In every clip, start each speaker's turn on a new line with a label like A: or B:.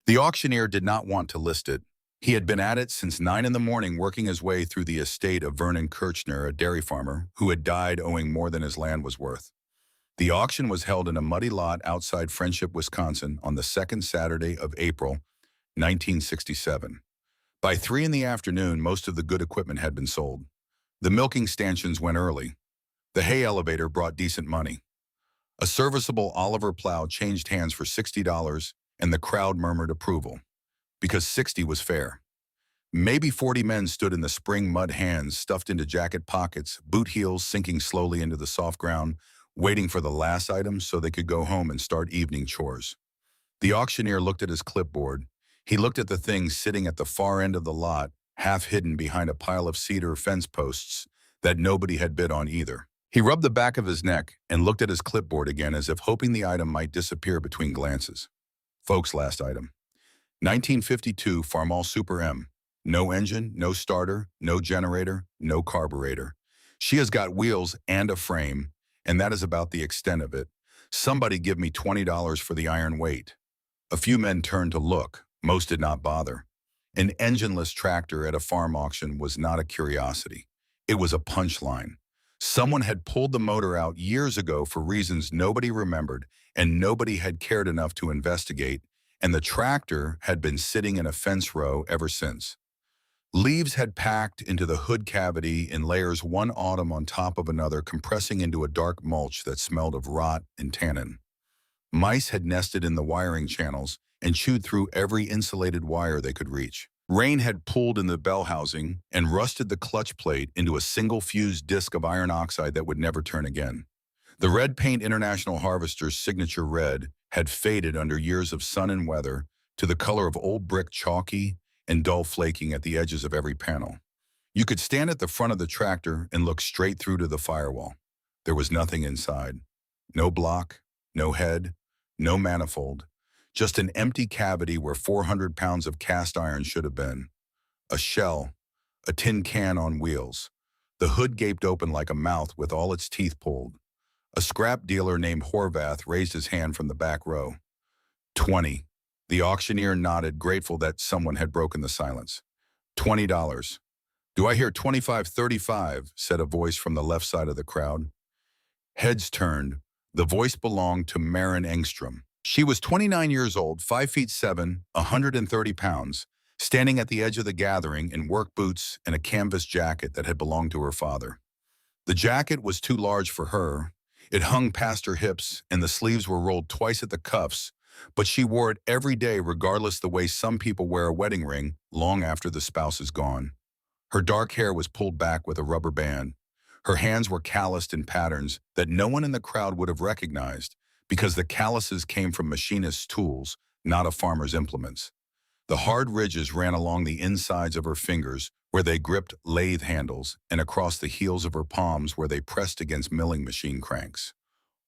A: The auctioneer did not want to list it. He had been at it since 9 in the morning working his way through the estate of Vernon Kirchner, a dairy farmer who had died owing more than his land was worth. The auction was held in a muddy lot outside Friendship, Wisconsin on the second Saturday of April, 1967. By 3 in the afternoon, most of the good equipment had been sold. The milking stanchions went early. The hay elevator brought decent money. A serviceable Oliver plow changed hands for $60, and the crowd murmured approval, because 60 was fair. Maybe 40 men stood in the spring mud, hands stuffed into jacket pockets, boot heels sinking slowly into the soft ground, waiting for the last item so they could go home and start evening chores. The auctioneer looked at his clipboard. He looked at the thing sitting at the far end of the lot, half hidden behind a pile of cedar fence posts that nobody had bid on either. He rubbed the back of his neck and looked at his clipboard again as if hoping the item might disappear between glances. Folks, last item. 1952 Farmall Super M. No engine, no starter, no generator, no carburetor. She has got wheels and a frame, and that is about the extent of it. Somebody give me $20 for the iron weight. A few men turned to look. Most did not bother. An engineless tractor at a farm auction was not a curiosity. It was a punchline. Someone had pulled the motor out years ago for reasons nobody remembered, and nobody had cared enough to investigate, and the tractor had been sitting in a fence row ever since. Leaves had packed into the hood cavity in layers, one autumn on top of another, compressing into a dark mulch that smelled of rot and tannin. Mice had nested in the wiring channels and chewed through every insulated wire they could reach. Rain had pulled in the bell housing and rusted the clutch plate into a single fused disc of iron oxide that would never turn again. The Red Paint International Harvester's signature red had faded under years of sun and weather to the color of old brick, chalky and dull flaking at the edges of every panel. You could stand at the front of the tractor and look straight through to the firewall. There was nothing inside. No block, no head, no manifold. Just an empty cavity where 400 pounds of cast iron should have been. A shell, a tin can on wheels. The hood gaped open like a mouth with all its teeth pulled. A scrap dealer named Horvath raised his hand from the back row. 20. The auctioneer nodded, grateful that someone had broken the silence. $20. Do I hear 25, 35, said a voice from the left side of the crowd. Heads turned. The voice belonged to Maren Engstrom. She was 29 years old, 5'7", 130 pounds, standing at the edge of the gathering in work boots and a canvas jacket that had belonged to her father. The jacket was too large for her. It hung past her hips, and the sleeves were rolled twice at the cuffs, but she wore it every day regardless, the way some people wear a wedding ring long after the spouse is gone. Her dark hair was pulled back with a rubber band. Her hands were calloused in patterns that no one in the crowd would have recognized, because the calluses came from machinists' tools, not of farmers' implements. The hard ridges ran along the insides of her fingers where they gripped lathe handles, and across the heels of her palms where they pressed against milling machine cranks.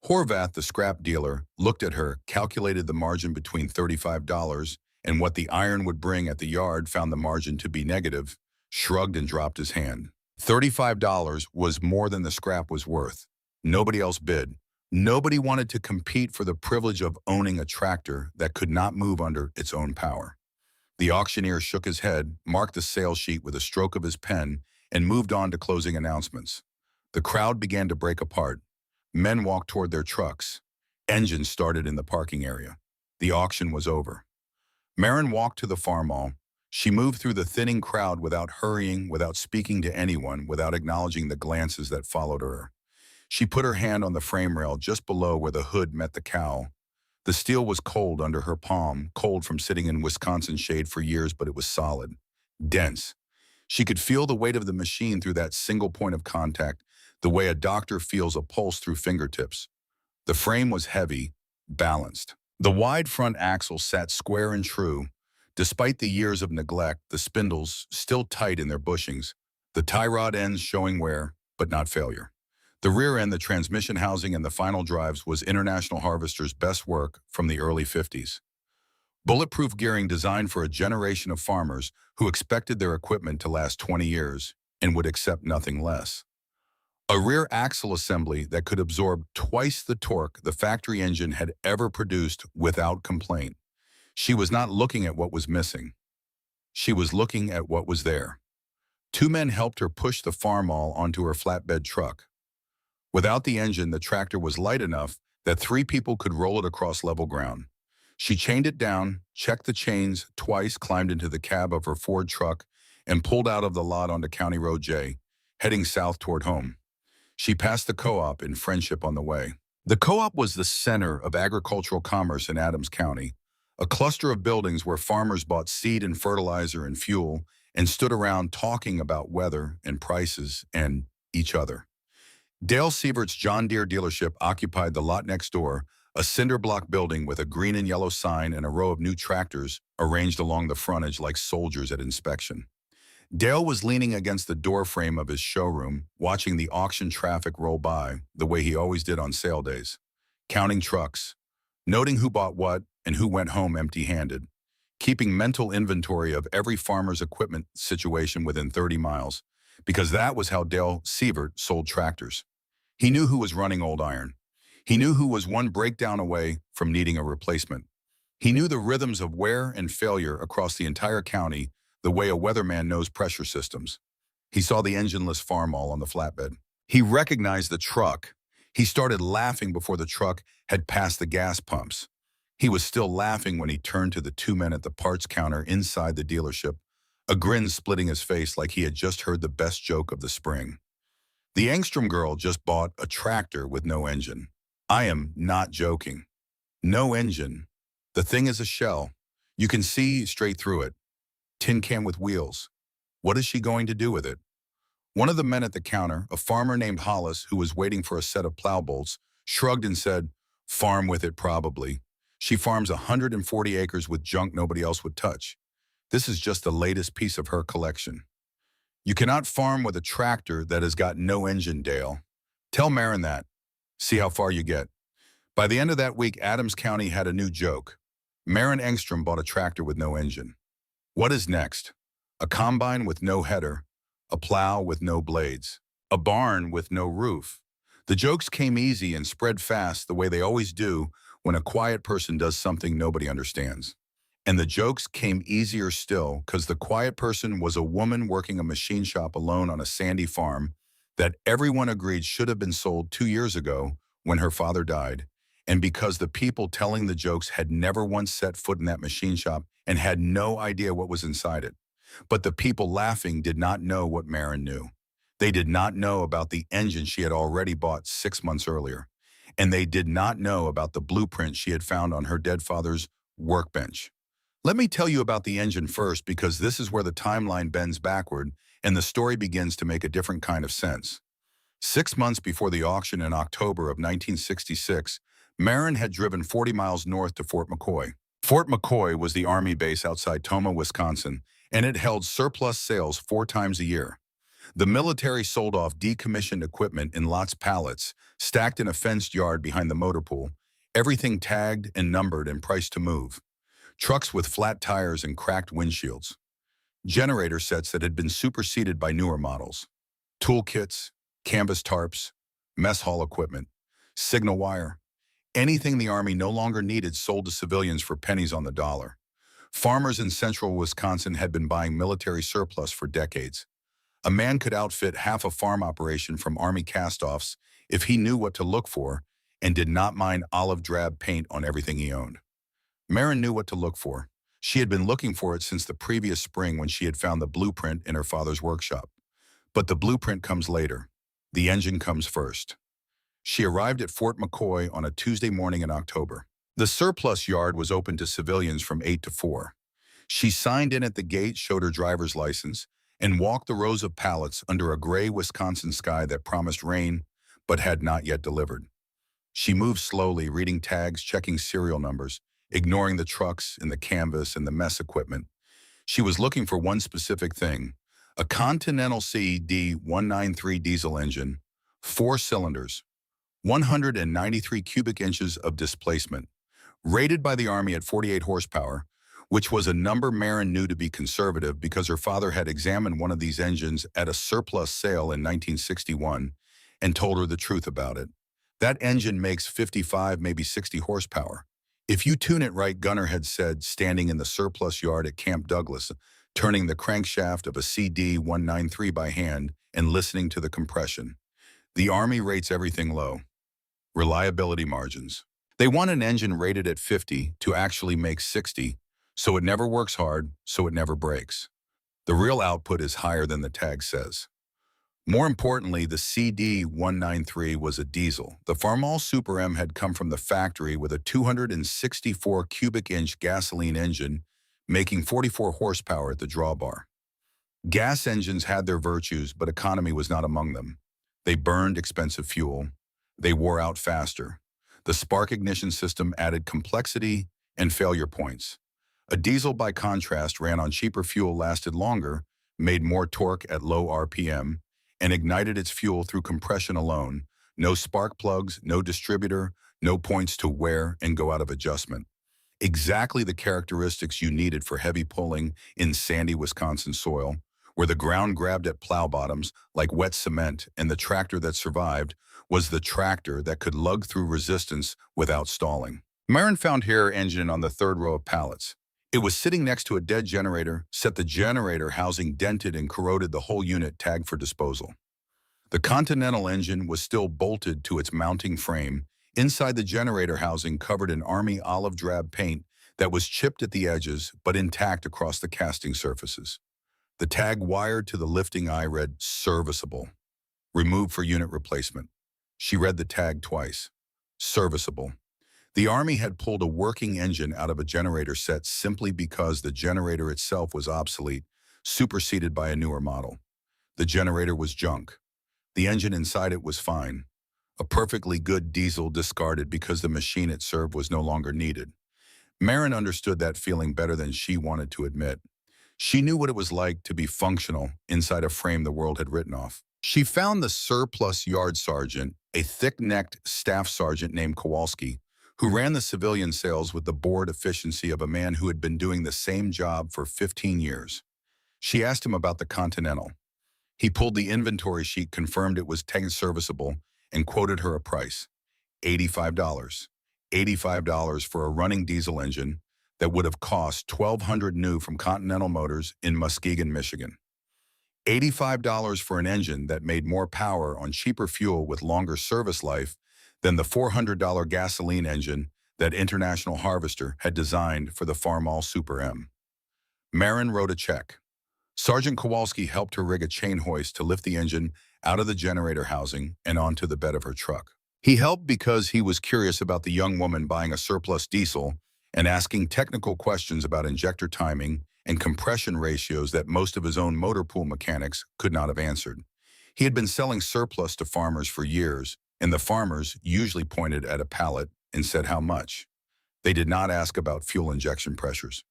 A: Horvath, the scrap dealer, looked at her, calculated the margin between $35 and what the iron would bring at the yard, found the margin to be negative, shrugged and dropped his hand. $35 was more than the scrap was worth. Nobody else bid. Nobody wanted to compete for the privilege of owning a tractor that could not move under its own power. The auctioneer shook his head, marked the sales sheet with a stroke of his pen, and moved on to closing announcements. The crowd began to break apart. Men walked toward their trucks. Engines started in the parking area. The auction was over. Maren walked to the farmall. She moved through the thinning crowd without hurrying, without speaking to anyone, without acknowledging the glances that followed her. She put her hand on the frame rail just below where the hood met the cowl. The steel was cold under her palm, cold from sitting in Wisconsin shade for years, but it was solid, dense. She could feel the weight of the machine through that single point of contact, the way a doctor feels a pulse through fingertips. The frame was heavy, balanced. The wide front axle sat square and true. Despite the years of neglect, the spindles still tight in their bushings, the tie rod ends showing wear, but not failure. The rear end, the transmission housing, and the final drives was International Harvester's best work from the early 50s. Bulletproof gearing designed for a generation of farmers who expected their equipment to last 20 years and would accept nothing less. A rear axle assembly that could absorb twice the torque the factory engine had ever produced without complaint. She was not looking at what was missing. She was looking at what was there. Two men helped her push the farmall onto her flatbed truck. Without the engine, the tractor was light enough that three people could roll it across level ground. She chained it down, checked the chains twice, climbed into the cab of her Ford truck, and pulled out of the lot onto County Road J, heading south toward home. She passed the co-op in Friendship on the way. The co-op was the center of agricultural commerce in Adams County, a cluster of buildings where farmers bought seed and fertilizer and fuel and stood around talking about weather and prices and each other. Dale Sievert's John Deere dealership occupied the lot next door, a cinder block building with a green and yellow sign and a row of new tractors arranged along the frontage like soldiers at inspection. Dale was leaning against the door frame of his showroom, watching the auction traffic roll by, the way he always did on sale days, counting trucks, noting who bought what and who went home empty-handed, keeping mental inventory of every farmer's equipment situation within 30 miles, because that was how Dale Sievert sold tractors. He knew who was running old iron. He knew who was one breakdown away from needing a replacement. He knew the rhythms of wear and failure across the entire county the way a weatherman knows pressure systems. He saw the engineless farmall on the flatbed. He recognized the truck. He started laughing before the truck had passed the gas pumps. He was still laughing when he turned to the two men at the parts counter inside the dealership, a grin splitting his face like he had just heard the best joke of the spring. The Engstrom girl just bought a tractor with no engine. I am not joking. No engine. The thing is a shell. You can see straight through it. Tin can with wheels. What is she going to do with it? One of the men at the counter, a farmer named Hollis who was waiting for a set of plow bolts, shrugged and said, "Farm with it probably. She farms 140 acres with junk nobody else would touch. This is just the latest piece of her collection." You cannot farm with a tractor that has got no engine, Dale. Tell Marin that. See how far you get. By the end of that week, Adams County had a new joke. Marin Engstrom bought a tractor with no engine. What is next? A combine with no header, a plow with no blades, a barn with no roof. The jokes came easy and spread fast the way they always do when a quiet person does something nobody understands. And the jokes came easier still because the quiet person was a woman working a machine shop alone on a sandy farm that everyone agreed should have been sold 2 years ago when her father died, and because the people telling the jokes had never once set foot in that machine shop and had no idea what was inside it. But the people laughing did not know what Marin knew. They did not know about the engine she had already bought 6 months earlier, and they did not know about the blueprint she had found on her dead father's workbench. Let me tell you about the engine first because this is where the timeline bends backward and the story begins to make a different kind of sense. 6 months before the auction in October of 1966, Marin had driven 40 miles north to Fort McCoy. Fort McCoy was the Army base outside Tomah, Wisconsin, and it held surplus sales 4 times a year. The military sold off decommissioned equipment in lots pallets, stacked in a fenced yard behind the motor pool, everything tagged and numbered and priced to move. Trucks with flat tires and cracked windshields. Generator sets that had been superseded by newer models. Toolkits, canvas tarps, mess hall equipment, signal wire. Anything the Army no longer needed sold to civilians for pennies on the dollar. Farmers in central Wisconsin had been buying military surplus for decades. A man could outfit half a farm operation from Army cast-offs if he knew what to look for and did not mind olive drab paint on everything he owned. Marin knew what to look for. She had been looking for it since the previous spring when she had found the blueprint in her father's workshop. But the blueprint comes later. The engine comes first. She arrived at Fort McCoy on a Tuesday morning in October. The surplus yard was open to civilians from 8 to 4. She signed in at the gate, showed her driver's license, and walked the rows of pallets under a gray Wisconsin sky that promised rain but had not yet delivered. She moved slowly, reading tags, checking serial numbers, ignoring the trucks and the canvas and the mess equipment. She was looking for one specific thing, a Continental CD 193 diesel engine, 4 cylinders, 193 cubic inches of displacement, rated by the Army at 48 horsepower, which was a number Marin knew to be conservative because her father had examined one of these engines at a surplus sale in 1961 and told her the truth about it. That engine makes 55, maybe 60 horsepower. If you tune it right, Gunner had said, standing in the surplus yard at Camp Douglas, turning the crankshaft of a CD-193 by hand and listening to the compression. The Army rates everything low. Reliability margins. They want an engine rated at 50 to actually make 60, so it never works hard, so it never breaks. The real output is higher than the tag says. More importantly, the CD-193 was a diesel. The Farmall Super M had come from the factory with a 264 cubic inch gasoline engine, making 44 horsepower at the drawbar. Gas engines had their virtues, but economy was not among them. They burned expensive fuel. They wore out faster. The spark ignition system added complexity and failure points. A diesel, by contrast, ran on cheaper fuel, lasted longer, made more torque at low RPM, and ignited its fuel through compression alone. No spark plugs, no distributor, no points to wear and go out of adjustment. Exactly the characteristics you needed for heavy pulling in sandy Wisconsin soil, where the ground grabbed at plow bottoms like wet cement, and the tractor that survived was the tractor that could lug through resistance without stalling. Marin found her engine on the third row of pallets. It was sitting next to a dead generator, set the generator housing dented and corroded, the whole unit tagged for disposal. The Continental engine was still bolted to its mounting frame, inside the generator housing covered in Army olive drab paint that was chipped at the edges but intact across the casting surfaces. The tag wired to the lifting eye read, "Serviceable. Removed for unit replacement." She read the tag twice. Serviceable. The Army had pulled a working engine out of a generator set simply because the generator itself was obsolete, superseded by a newer model. The generator was junk. The engine inside it was fine. A perfectly good diesel discarded because the machine it served was no longer needed. Marin understood that feeling better than she wanted to admit. She knew what it was like to be functional inside a frame the world had written off. She found the surplus yard sergeant, a thick-necked staff sergeant named Kowalski, who ran the civilian sales with the bored efficiency of a man who had been doing the same job for 15 years. She asked him about the Continental. He pulled the inventory sheet, confirmed it was tagged serviceable, and quoted her a price: $85. $85 for a running diesel engine that would have cost $1,200 new from Continental Motors in Muskegon, Michigan. $85 for an engine that made more power on cheaper fuel with longer service life than the $400 gasoline engine that International Harvester had designed for the Farmall Super M. Marin wrote a check. Sergeant Kowalski helped her rig a chain hoist to lift the engine out of the generator housing and onto the bed of her truck. He helped because he was curious about the young woman buying a surplus diesel and asking technical questions about injector timing and compression ratios that most of his own motor pool mechanics could not have answered. He had been selling surplus to farmers for years, and the farmers usually pointed at a pallet and said how much. They did not ask about fuel injection pressures.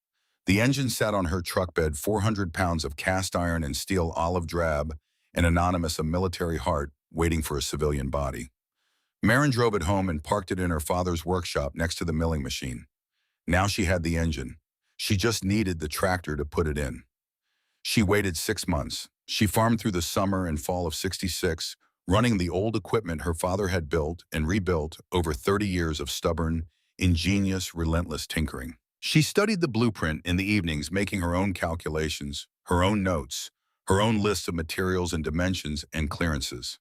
A: The engine sat on her truck bed, 400 pounds of cast iron and steel olive drab, and anonymous a military heart waiting for a civilian body. Marin drove it home and parked it in her father's workshop next to the milling machine. Now she had the engine. She just needed the tractor to put it in. She waited 6 months. She farmed through the summer and fall of '66, running the old equipment her father had built and rebuilt over 30 years of stubborn, ingenious, relentless tinkering. She studied the blueprint in the evenings, making her own calculations, her own notes, her own lists of materials and dimensions and clearances.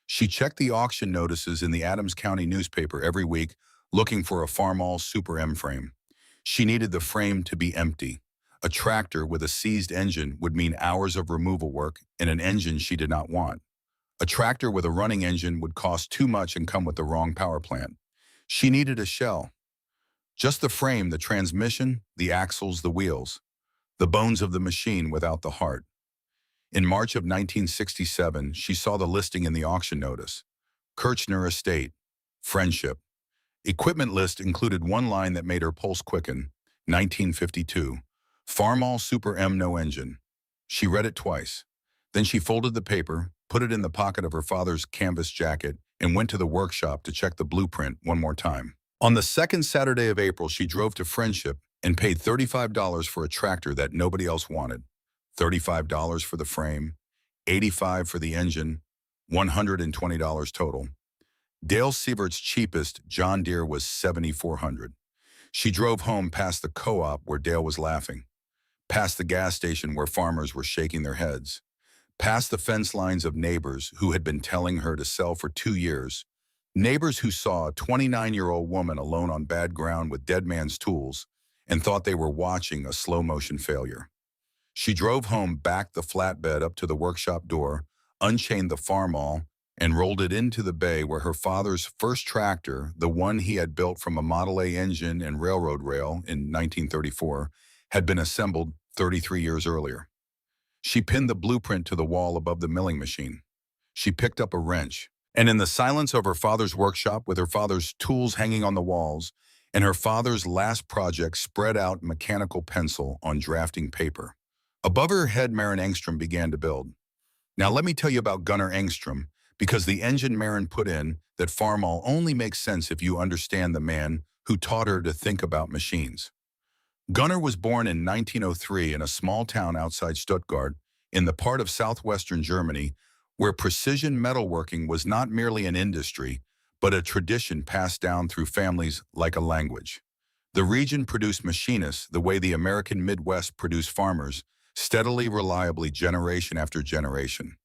A: She checked the auction notices in the Adams County newspaper every week, looking for a Farmall Super M frame. She needed the frame to be empty. A tractor with a seized engine would mean hours of removal work and an engine she did not want. A tractor with a running engine would cost too much and come with the wrong power plant. She needed a shell. Just the frame, the transmission, the axles, the wheels. The bones of the machine without the heart. In March of 1967, she saw the listing in the auction notice. Kirchner Estate. Friendship. Equipment list included one line that made her pulse quicken. 1952. Farmall Super M, no engine. She read it twice. Then she folded the paper, put it in the pocket of her father's canvas jacket, and went to the workshop to check the blueprint one more time. On the second Saturday of April, she drove to Friendship and paid $35 for a tractor that nobody else wanted. $35 for the frame, $85 for the engine, $120 total. Dale Sievert's cheapest John Deere was $7,400. She drove home past the co-op where Dale was laughing, past the gas station where farmers were shaking their heads, past the fence lines of neighbors who had been telling her to sell for 2 years, neighbors who saw a 29-year-old woman alone on bad ground with dead man's tools and thought they were watching a slow-motion failure. She drove home, backed the flatbed up to the workshop door, unchained the farmall, and rolled it into the bay where her father's first tractor, the one he had built from a Model A engine and railroad rail in 1934, had been assembled 33 years earlier. She pinned the blueprint to the wall above the milling machine. She picked up a wrench, and in the silence of her father's workshop, with her father's tools hanging on the walls, and her father's last project spread out mechanical pencil on drafting paper, above her head, Maren Engstrom began to build. Now let me tell you about Gunnar Engstrom, because the engine Maren put in that farmall only makes sense if you understand the man who taught her to think about machines. Gunnar was born in 1903 in a small town outside Stuttgart, in the part of southwestern Germany where precision metalworking was not merely an industry, but a tradition passed down through families like a language. The region produced machinists the way the American Midwest produced farmers, steadily, reliably, generation after generation.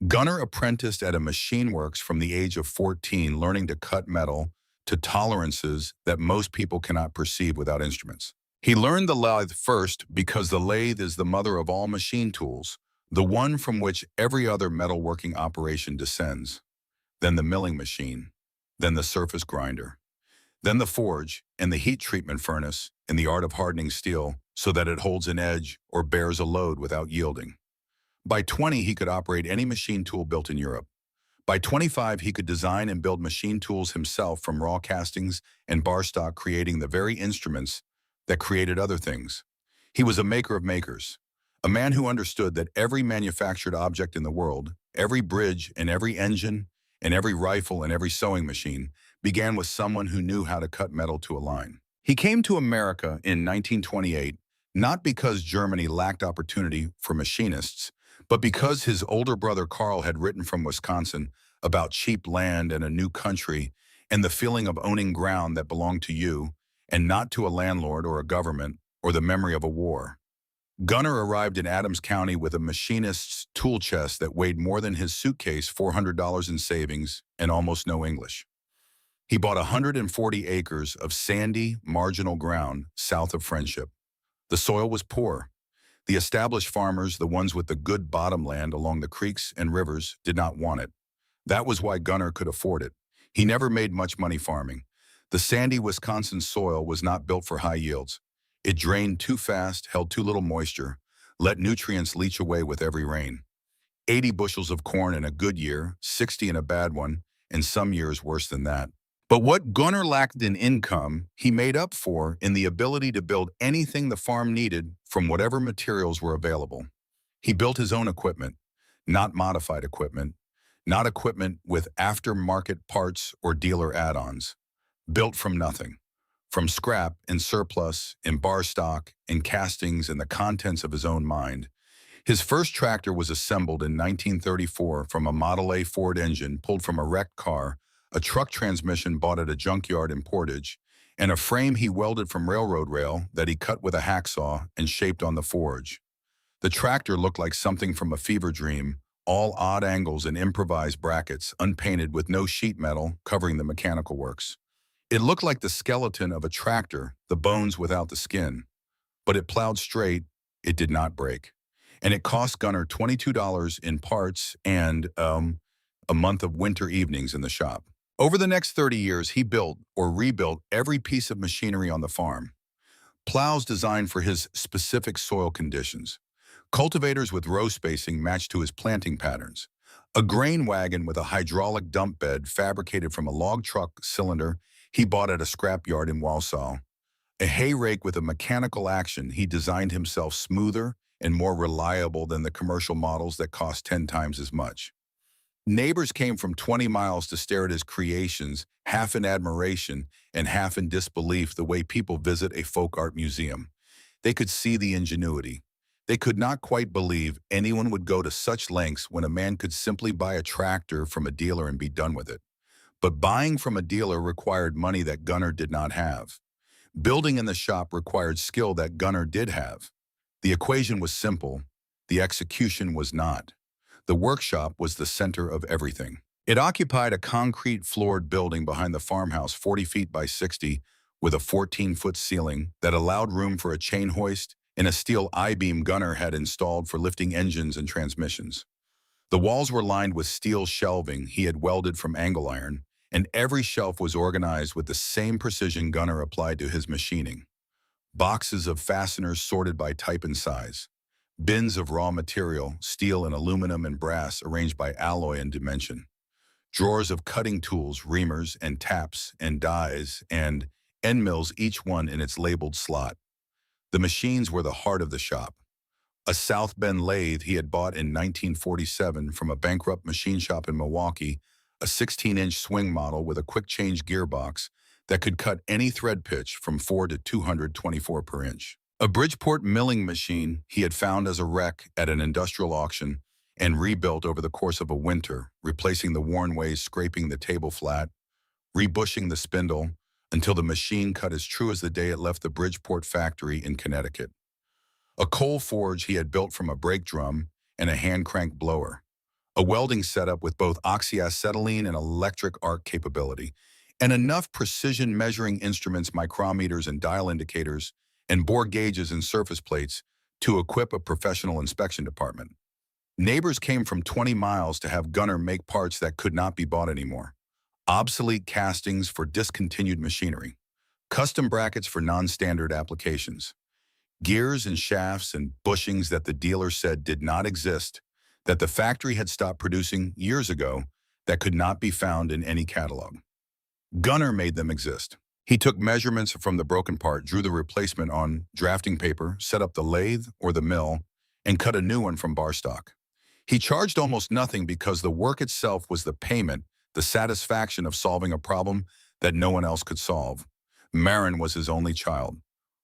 A: Gunnar apprenticed at a machine works from the age of 14, learning to cut metal to tolerances that most people cannot perceive without instruments. He learned the lathe first because the lathe is the mother of all machine tools, the one from which every other metalworking operation descends. Then the milling machine, then the surface grinder, then the forge and the heat treatment furnace and the art of hardening steel so that it holds an edge or bears a load without yielding. By 20, he could operate any machine tool built in Europe. By 25, he could design and build machine tools himself from raw castings and bar stock, creating the very instruments that created other things. He was a maker of makers, a man who understood that every manufactured object in the world, every bridge and every engine and every rifle and every sewing machine, began with someone who knew how to cut metal to a line. He came to America in 1928, not because Germany lacked opportunity for machinists, but because his older brother Carl had written from Wisconsin about cheap land and a new country and the feeling of owning ground that belonged to you and not to a landlord or a government or the memory of a war. Gunnar arrived in Adams County with a machinist's tool chest that weighed more than his suitcase, $400 in savings, and almost no English. He bought 140 acres of sandy, marginal ground south of Friendship. The soil was poor. The established farmers, the ones with the good bottomland along the creeks and rivers, did not want it. That was why Gunnar could afford it. He never made much money farming. The sandy Wisconsin soil was not built for high yields. It drained too fast, held too little moisture, let nutrients leach away with every rain. 80 bushels of corn in a good year, 60 in a bad one, and some years worse than that. But what Gunnar lacked in income, he made up for in the ability to build anything the farm needed from whatever materials were available. He built his own equipment, not modified equipment, not equipment with aftermarket parts or dealer add-ons. Built from nothing, from scrap and surplus, in bar stock, in castings, and the contents of his own mind. His first tractor was assembled in 1934 from a Model A Ford engine pulled from a wrecked car, a truck transmission bought at a junkyard in Portage, and a frame he welded from railroad rail that he cut with a hacksaw and shaped on the forge. The tractor looked like something from a fever dream, all odd angles and improvised brackets, unpainted with no sheet metal covering the mechanical works. It looked like the skeleton of a tractor, the bones without the skin. But it plowed straight, it did not break. And it cost Gunnar $22 in parts and a month of winter evenings in the shop. Over the next 30 years, he built or rebuilt every piece of machinery on the farm. Plows designed for his specific soil conditions. Cultivators with row spacing matched to his planting patterns. A grain wagon with a hydraulic dump bed fabricated from a log truck cylinder he bought at a scrapyard in Walsall. A hay rake with a mechanical action he designed himself, smoother and more reliable than the commercial models that cost 10 times as much. Neighbors came from 20 miles to stare at his creations, half in admiration and half in disbelief, the way people visit a folk art museum. They could see the ingenuity. They could not quite believe anyone would go to such lengths when a man could simply buy a tractor from a dealer and be done with it. But buying from a dealer required money that Gunnar did not have. Building in the shop required skill that Gunnar did have. The equation was simple. The execution was not. The workshop was the center of everything. It occupied a concrete-floored building behind the farmhouse 40 feet by 60 with a 14-foot ceiling that allowed room for a chain hoist and a steel I-beam Gunnar had installed for lifting engines and transmissions. The walls were lined with steel shelving he had welded from angle iron, and every shelf was organized with the same precision Gunnar applied to his machining. Boxes of fasteners sorted by type and size. Bins of raw material, steel and aluminum and brass arranged by alloy and dimension. Drawers of cutting tools, reamers and taps and dies and end mills, each one in its labeled slot. The machines were the heart of the shop. A South Bend lathe he had bought in 1947 from a bankrupt machine shop in Milwaukee, a 16-inch swing model with a quick-change gearbox that could cut any thread pitch from 4 to 224 per inch. A Bridgeport milling machine he had found as a wreck at an industrial auction and rebuilt over the course of a winter, replacing the worn ways, scraping the table flat, rebushing the spindle, until the machine cut as true as the day it left the Bridgeport factory in Connecticut. A coal forge he had built from a brake drum and a hand-crank blower. A welding setup with both oxyacetylene and electric arc capability, and enough precision measuring instruments, micrometers and dial indicators, and bore gauges and surface plates to equip a professional inspection department. Neighbors came from 20 miles to have Gunnar make parts that could not be bought anymore. Obsolete castings for discontinued machinery. Custom brackets for non-standard applications. Gears and shafts and bushings that the dealer said did not exist, that the factory had stopped producing years ago, that could not be found in any catalog. Gunnar made them exist. He took measurements from the broken part, drew the replacement on drafting paper, set up the lathe or the mill, and cut a new one from bar stock. He charged almost nothing because the work itself was the payment, the satisfaction of solving a problem that no one else could solve. Maren was his only child.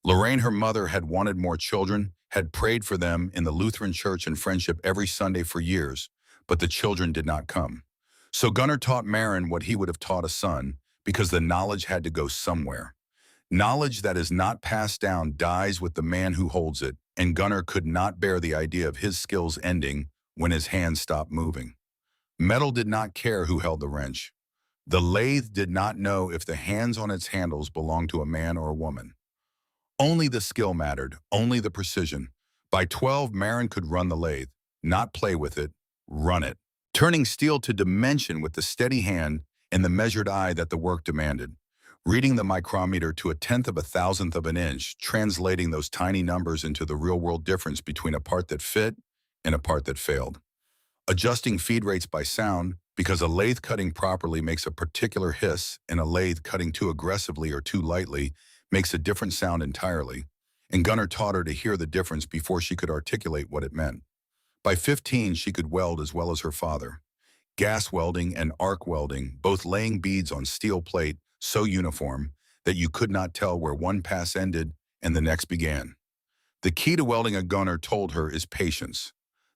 A: Lorraine, her mother, had wanted more children, had prayed for them in the Lutheran church and friendship every Sunday for years, but the children did not come. So Gunnar taught Maren what he would have taught a son, because the knowledge had to go somewhere. Knowledge that is not passed down dies with the man who holds it, and Gunnar could not bear the idea of his skills ending when his hands stopped moving. Metal did not care who held the wrench. The lathe did not know if the hands on its handles belonged to a man or a woman. Only the skill mattered, only the precision. By 12, Maren could run the lathe, not play with it, run it, turning steel to dimension with the steady hand and the measured eye that the work demanded, reading the micrometer to a tenth of a thousandth of an inch, translating those tiny numbers into the real-world difference between a part that fit and a part that failed. Adjusting feed rates by sound, because a lathe cutting properly makes a particular hiss and a lathe cutting too aggressively or too lightly makes a different sound entirely, and Gunnar taught her to hear the difference before she could articulate what it meant. By 15, she could weld as well as her father. Gas welding and arc welding, both laying beads on steel plate so uniform that you could not tell where one pass ended and the next began. The key to welding, a Gunnar told her, is patience.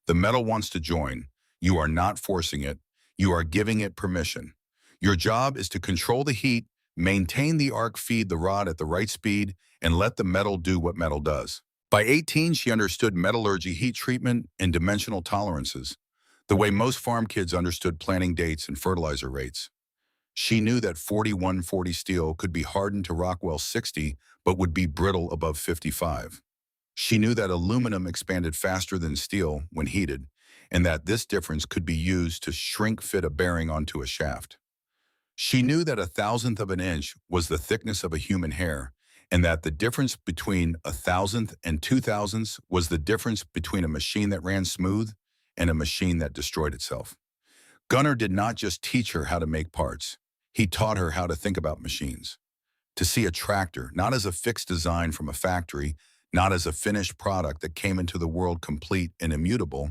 A: The metal wants to join. You are not forcing it. You are giving it permission. Your job is to control the heat, maintain the arc, feed the rod at the right speed, and let the metal do what metal does. By 18, she understood metallurgy, heat treatment, and dimensional tolerances, the way most farm kids understood planting dates and fertilizer rates. She knew that 4140 steel could be hardened to Rockwell 60, but would be brittle above 55. She knew that aluminum expanded faster than steel when heated, and that this difference could be used to shrink fit a bearing onto a shaft. She knew that a thousandth of an inch was the thickness of a human hair, and that the difference between a thousandth and 2 thousandths was the difference between a machine that ran smooth and a machine that destroyed itself. Gunnar did not just teach her how to make parts. He taught her how to think about machines. To see a tractor not as a fixed design from a factory, not as a finished product that came into the world complete and immutable,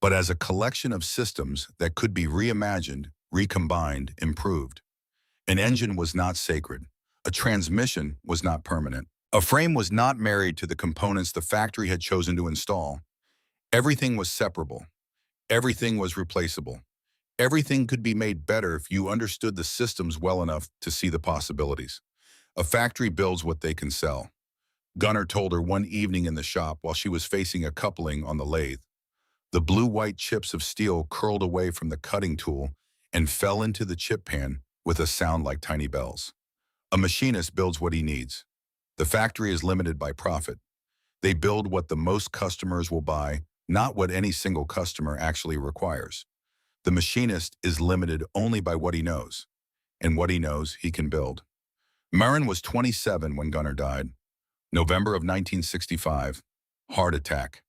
A: but as a collection of systems that could be reimagined, recombined, improved. An engine was not sacred. A transmission was not permanent. A frame was not married to the components the factory had chosen to install. Everything was separable. Everything was replaceable. Everything could be made better if you understood the systems well enough to see the possibilities. A factory builds what they can sell. Gunnar told her one evening in the shop while she was facing a coupling on the lathe. The blue-white chips of steel curled away from the cutting tool and fell into the chip pan with a sound like tiny bells. A machinist builds what he needs. The factory is limited by profit. They build what the most customers will buy, not what any single customer actually requires. The machinist is limited only by what he knows, and what he knows he can build. Maren was 27 when Gunnar died. November of 1965. Heart attack.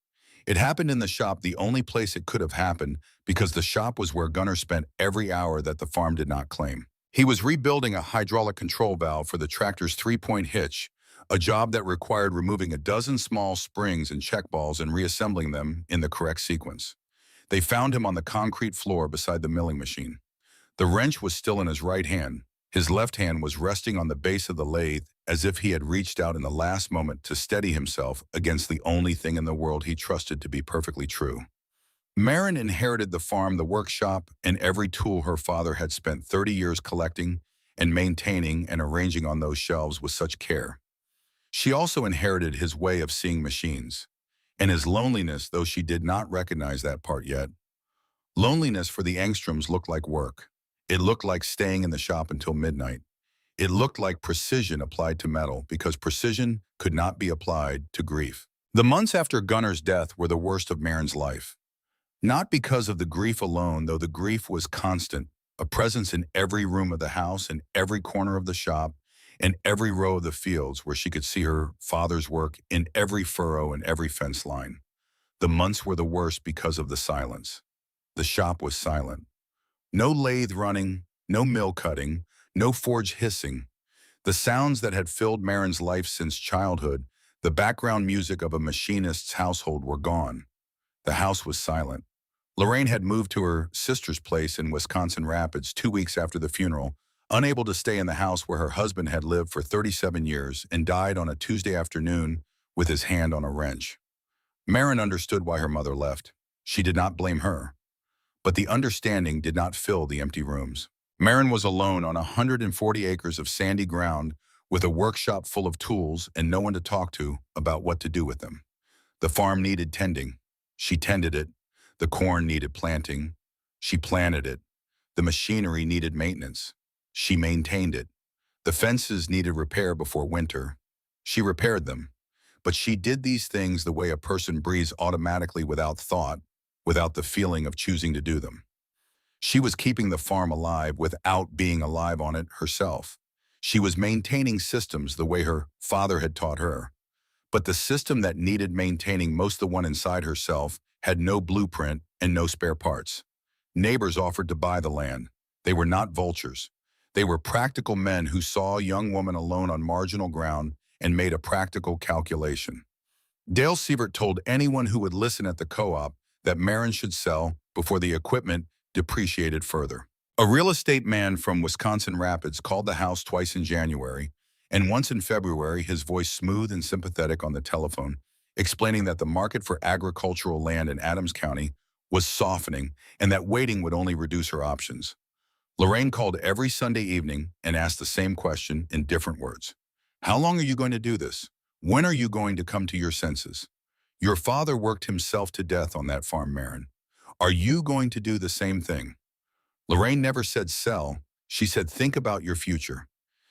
A: It happened in the shop, the only place it could have happened, because the shop was where Gunnar spent every hour that the farm did not claim. He was rebuilding a hydraulic control valve for the tractor's three-point hitch, a job that required removing a dozen small springs and check balls and reassembling them in the correct sequence. They found him on the concrete floor beside the milling machine. The wrench was still in his right hand. His left hand was resting on the base of the lathe as if he had reached out in the last moment to steady himself against the only thing in the world he trusted to be perfectly true. Maren inherited the farm, the workshop, and every tool her father had spent 30 years collecting and maintaining and arranging on those shelves with such care. She also inherited his way of seeing machines, and his loneliness, though she did not recognize that part yet. Loneliness for the Angstroms looked like work. It looked like staying in the shop until midnight. It looked like precision applied to metal because precision could not be applied to grief. The months after Gunnar's death were the worst of Maren's life. Not because of the grief alone, though the grief was constant, a presence in every room of the house, in every corner of the shop, in every row of the fields where she could see her father's work, in every furrow and every fence line. The months were the worst because of the silence. The shop was silent. No lathe running, no mill cutting, no forge hissing. The sounds that had filled Maren's life since childhood, the background music of a machinist's household, were gone. The house was silent. Lorraine had moved to her sister's place in Wisconsin Rapids 2 weeks after the funeral, unable to stay in the house where her husband had lived for 37 years and died on a Tuesday afternoon with his hand on a wrench. Maren understood why her mother left. She did not blame her. But the understanding did not fill the empty rooms. Maren was alone on 140 acres of sandy ground with a workshop full of tools and no one to talk to about what to do with them. The farm needed tending. She tended it. The corn needed planting. She planted it. The machinery needed maintenance. She maintained it. The fences needed repair before winter. She repaired them. But she did these things the way a person breathes automatically without thought, without the feeling of choosing to do them. She was keeping the farm alive without being alive on it herself. She was maintaining systems the way her father had taught her. But the system that needed maintaining, most the one inside herself, had no blueprint and no spare parts. Neighbors offered to buy the land. They were not vultures. They were practical men who saw a young woman alone on marginal ground and made a practical calculation. Dale Sievert told anyone who would listen at the co-op that Maren should sell before the equipment depreciated further. A real estate man from Wisconsin Rapids called the house twice in January, and once in February, his voice smooth and sympathetic on the telephone, explaining that the market for agricultural land in Adams County was softening and that waiting would only reduce her options. Lorraine called every Sunday evening and asked the same question in different words. How long are you going to do this? When are you going to come to your senses? Your father worked himself to death on that farm, Maren. Are you going to do the same thing? Lorraine never said sell. She said think about your future.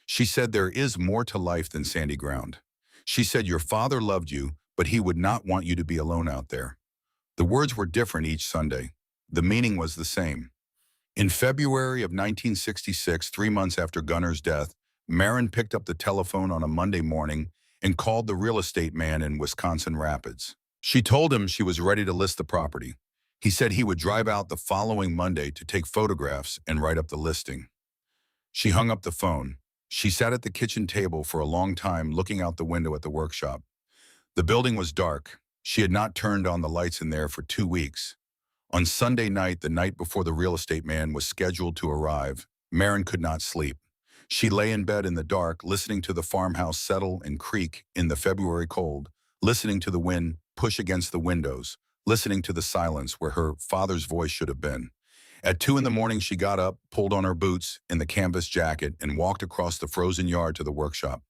A: She said there is more to life than sandy ground. She said your father loved you, but he would not want you to be alone out there. The words were different each Sunday. The meaning was the same. In February of 1966, 3 months after Gunnar's death, Maren picked up the telephone on a Monday morning and called the real estate man in Wisconsin Rapids. She told him she was ready to list the property. He said he would drive out the following Monday to take photographs and write up the listing. She hung up the phone. She sat at the kitchen table for a long time looking out the window at the workshop. The building was dark. She had not turned on the lights in there for 2 weeks. On Sunday night, the night before the real estate man was scheduled to arrive, Maren could not sleep. She lay in bed in the dark, listening to the farmhouse settle and creak in the February cold, listening to the wind push against the windows, listening to the silence where her father's voice should have been. At 2 in the morning, she got up, pulled on her boots and the canvas jacket, and walked across the frozen yard to the workshop.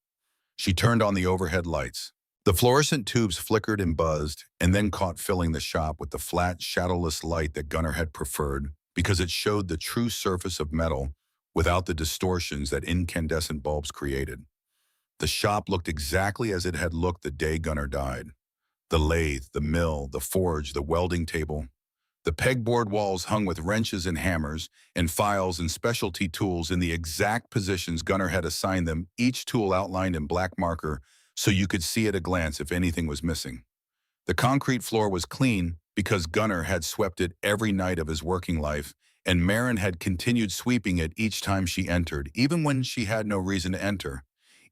A: She turned on the overhead lights. The fluorescent tubes flickered and buzzed, and then caught filling the shop with the flat, shadowless light that Gunnar had preferred because it showed the true surface of metal without the distortions that incandescent bulbs created. The shop looked exactly as it had looked the day Gunnar died. The lathe, the mill, the forge, the welding table. The pegboard walls hung with wrenches and hammers and files and specialty tools in the exact positions Gunnar had assigned them, each tool outlined in black marker so you could see at a glance if anything was missing. The concrete floor was clean because Gunnar had swept it every night of his working life, and Maren had continued sweeping it each time she entered, even when she had no reason to enter,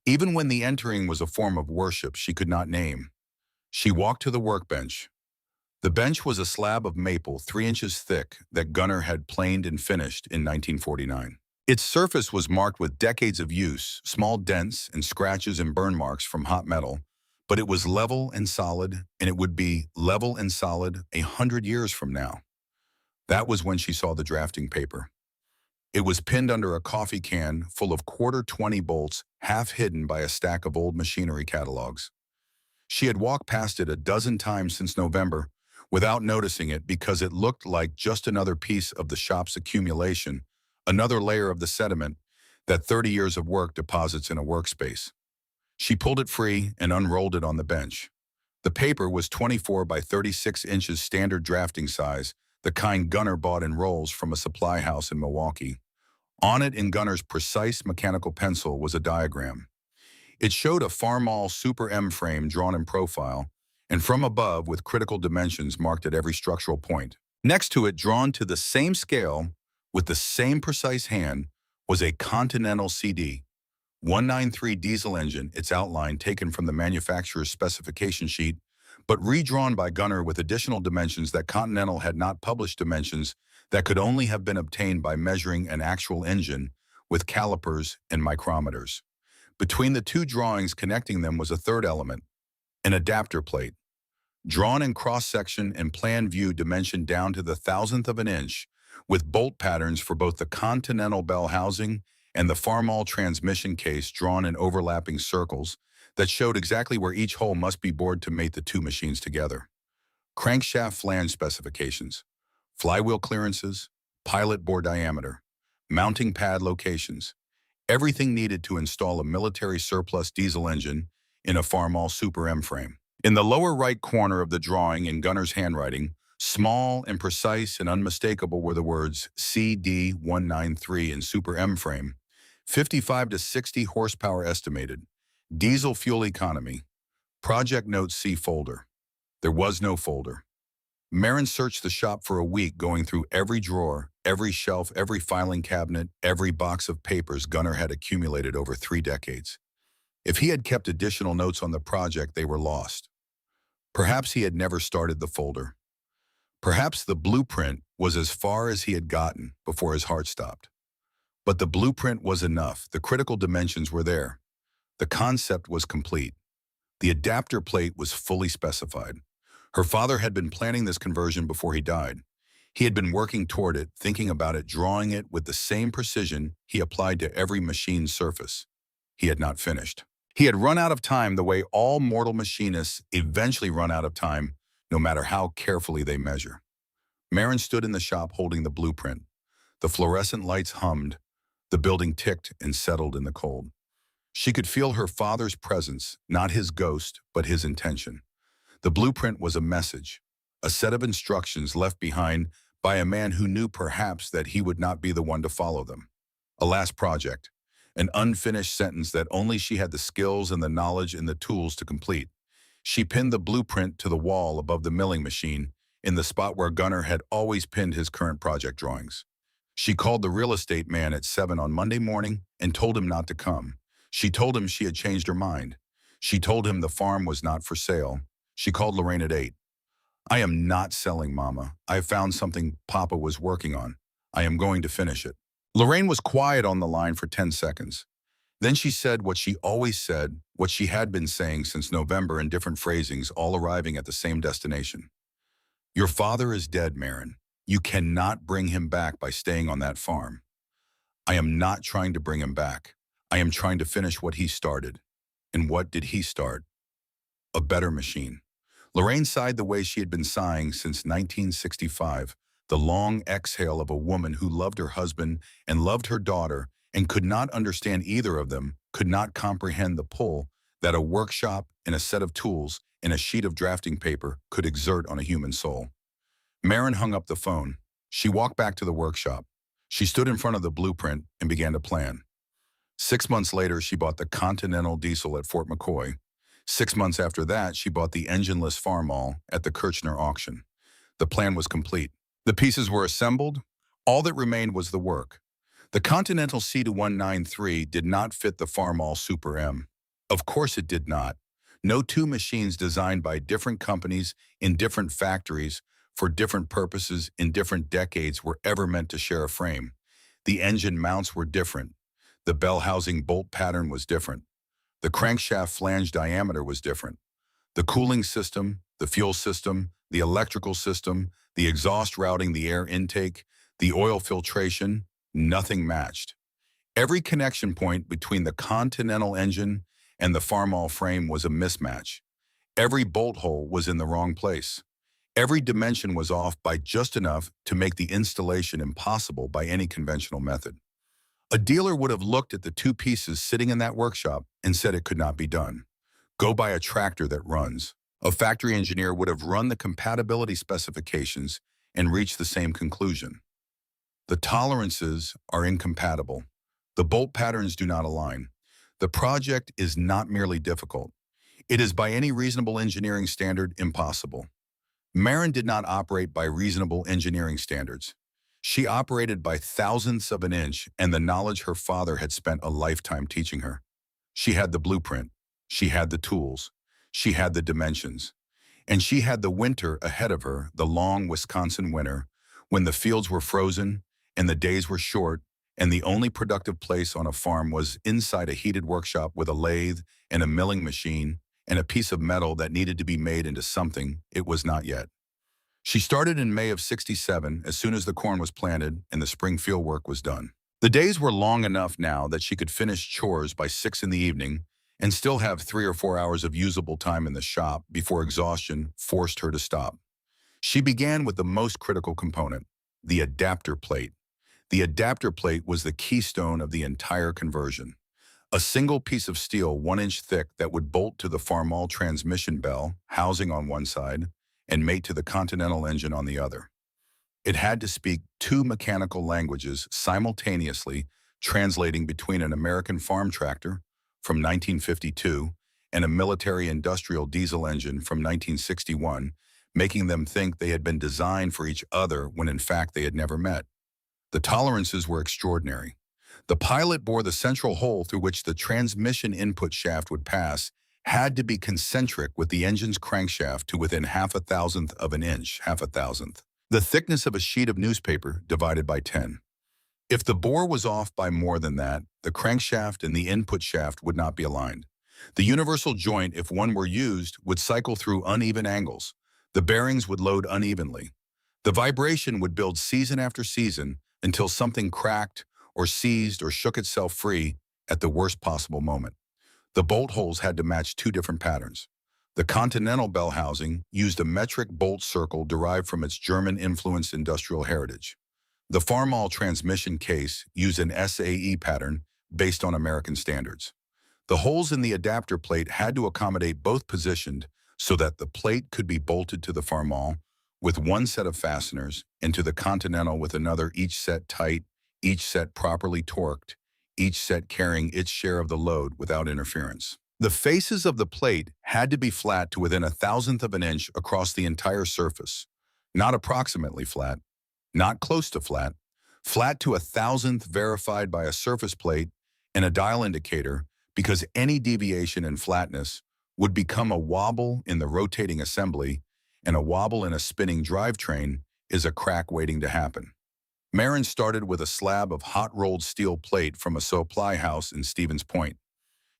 A: even when the entering was a form of worship she could not name. She walked to the workbench. The bench was a slab of maple 3 inches thick that Gunnar had planed and finished in 1949. Its surface was marked with decades of use, small dents and scratches and burn marks from hot metal, but it was level and solid, and it would be level and solid 100 years from now. That was when she saw the drafting paper. It was pinned under a coffee can full of quarter 20 bolts, half hidden by a stack of old machinery catalogs. She had walked past it a dozen times since November without noticing it because it looked like just another piece of the shop's accumulation, another layer of the sediment that 30 years of work deposits in a workspace. She pulled it free and unrolled it on the bench. The paper was 24 by 36 inches standard drafting size, the kind Gunnar bought in rolls from a supply house in Milwaukee. On it, in Gunnar's precise mechanical pencil, was a diagram. It showed a Farmall Super M frame drawn in profile, and from above with critical dimensions marked at every structural point. Next to it, drawn to the same scale, with the same precise hand, was a Continental CD, 193 diesel engine, its outline taken from the manufacturer's specification sheet, but redrawn by Gunnar with additional dimensions that Continental had not published, dimensions that could only have been obtained by measuring an actual engine with calipers and micrometers. Between the two drawings connecting them was a third element, an adapter plate, drawn in cross-section and plan view dimensioned down to the thousandth of an inch, with bolt patterns for both the Continental bell housing and the Farmall transmission case drawn in overlapping circles that showed exactly where each hole must be bored to mate the two machines together. Crankshaft flange specifications, flywheel clearances, pilot bore diameter, mounting pad locations, everything needed to install a military surplus diesel engine in a Farmall Super M frame. In the lower right corner of the drawing, in Gunnar's handwriting, small and precise and unmistakable, were the words CD193 in Super M frame, 55 to 60 horsepower estimated, diesel fuel economy, project note C folder. There was no folder. Maren searched the shop for a week, going through every drawer, every shelf, every filing cabinet, every box of papers Gunnar had accumulated over 3 decades. If he had kept additional notes on the project, they were lost. Perhaps he had never started the folder. Perhaps the blueprint was as far as he had gotten before his heart stopped. But the blueprint was enough. The critical dimensions were there. The concept was complete. The adapter plate was fully specified. Her father had been planning this conversion before he died. He had been working toward it, thinking about it, drawing it with the same precision he applied to every machine's surface. He had not finished. He had run out of time the way all mortal machinists eventually run out of time, no matter how carefully they measure. Maren stood in the shop holding the blueprint. The fluorescent lights hummed. The building ticked and settled in the cold. She could feel her father's presence, not his ghost, but his intention. The blueprint was a message, a set of instructions left behind by a man who knew perhaps that he would not be the one to follow them. A last project, an unfinished sentence that only she had the skills and the knowledge and the tools to complete. She pinned the blueprint to the wall above the milling machine, in the spot where Gunnar had always pinned his current project drawings. She called the real estate man at 7 on Monday morning and told him not to come. She told him she had changed her mind. She told him the farm was not for sale. She called Lorraine at 8. "I am not selling, Mama. I have found something Papa was working on. I am going to finish it." Lorraine was quiet on the line for 10 seconds. Then she said what she always said, what she had been saying since November in different phrasings, all arriving at the same destination. "Your father is dead, Maren. You cannot bring him back by staying on that farm. I am not trying to bring him back. I am trying to finish what he started. And what did he start? A better machine. Lorraine sighed the way she had been sighing since 1965, the long exhale of a woman who loved her husband and loved her daughter and could not understand either of them, could not comprehend the pull that a workshop and a set of tools and a sheet of drafting paper could exert on a human soul. Marin hung up the phone. She walked back to the workshop. She stood in front of the blueprint and began to plan. 6 months later, she bought the Continental diesel at Fort McCoy. 6 months after that, she bought the engineless Farmall at the Kirchner auction. The plan was complete. The pieces were assembled. All that remained was the work. The Continental C2193 did not fit the Farmall Super M. Of course it did not. No two machines designed by different companies in different factories for different purposes in different decades were ever meant to share a frame. The engine mounts were different. The bell housing bolt pattern was different. The crankshaft flange diameter was different. The cooling system, the fuel system, the electrical system, the exhaust routing, the air intake, the oil filtration, nothing matched. Every connection point between the Continental engine and the Farmall frame was a mismatch. Every bolt hole was in the wrong place. Every dimension was off by just enough to make the installation impossible by any conventional method. A dealer would have looked at the two pieces sitting in that workshop and said it could not be done. Go buy a tractor that runs. A factory engineer would have run the compatibility specifications and reached the same conclusion. The tolerances are incompatible. The bolt patterns do not align. The project is not merely difficult. It is by any reasonable engineering standard impossible. Marin did not operate by reasonable engineering standards. She operated by thousandths of an inch and the knowledge her father had spent a lifetime teaching her. She had the blueprint. She had the tools. She had the dimensions. And she had the winter ahead of her, the long Wisconsin winter, when the fields were frozen and the days were short and the only productive place on a farm was inside a heated workshop with a lathe and a milling machine and a piece of metal that needed to be made into something it was not yet. She started in May of '67 as soon as the corn was planted and the spring field work was done. The days were long enough now that she could finish chores by 6 in the evening and still have 3 or 4 hours of usable time in the shop before exhaustion forced her to stop. She began with the most critical component, the adapter plate. The adapter plate was the keystone of the entire conversion. A single piece of steel 1 inch thick that would bolt to the Farmall transmission bell, housing on one side, and mate to the Continental engine on the other. It had to speak two mechanical languages simultaneously, translating between an American farm tractor from 1952 and a military industrial diesel engine from 1961, making them think they had been designed for each other when in fact they had never met. The tolerances were extraordinary. The pilot bore the central hole through which the transmission input shaft would pass had to be concentric with the engine's crankshaft to within half a thousandth of an inch, the thickness of a sheet of newspaper divided by 10. If the bore was off by more than that, the crankshaft and the input shaft would not be aligned. The universal joint, if one were used, would cycle through uneven angles. The bearings would load unevenly. The vibration would build season after season until something cracked or seized or shook itself free at the worst possible moment. The bolt holes had to match two different patterns. The Continental bell housing used a metric bolt circle derived from its German-influenced industrial heritage. The Farmall transmission case used an SAE pattern based on American standards. The holes in the adapter plate had to accommodate both positioned so that the plate could be bolted to the Farmall with one set of fasteners and to the Continental with another, each set tight, each set properly torqued, each set carrying its share of the load without interference. The faces of the plate had to be flat to within a thousandth of an inch across the entire surface. Not approximately flat, not close to flat, flat to a thousandth verified by a surface plate and a dial indicator, because any deviation in flatness would become a wobble in the rotating assembly, and a wobble in a spinning drivetrain is a crack waiting to happen. Marin started with a slab of hot-rolled steel plate from a supply house in Stevens Point.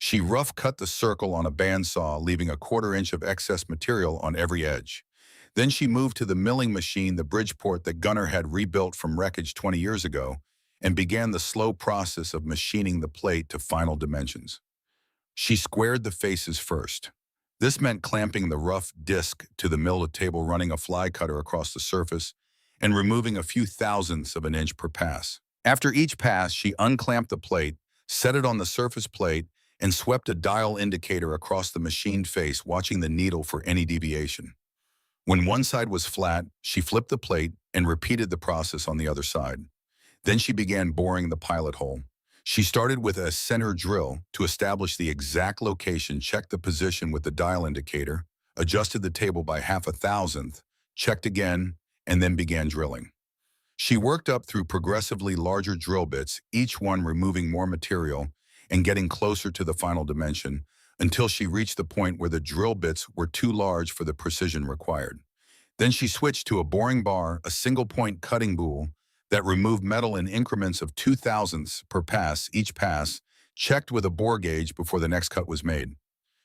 A: She rough-cut the circle on a bandsaw, leaving a 1/4 inch of excess material on every edge. Then she moved to the milling machine, the Bridgeport that Gunnar had rebuilt from wreckage 20 years ago, and began the slow process of machining the plate to final dimensions. She squared the faces first. This meant clamping the rough disc to the mill table, running a fly cutter across the surface, and removing a few thousandths of an inch per pass. After each pass, she unclamped the plate, set it on the surface plate, and swept a dial indicator across the machined face, watching the needle for any deviation. When one side was flat, she flipped the plate and repeated the process on the other side. Then she began boring the pilot hole. She started with a center drill to establish the exact location, checked the position with the dial indicator, adjusted the table by half a thousandth, checked again, and then began drilling. She worked up through progressively larger drill bits, each one removing more material and getting closer to the final dimension, until she reached the point where the drill bits were too large for the precision required. Then she switched to a boring bar, a single-point cutting bowl that removed metal in increments of 0.02 per pass. Each pass checked with a bore gauge before the next cut was made.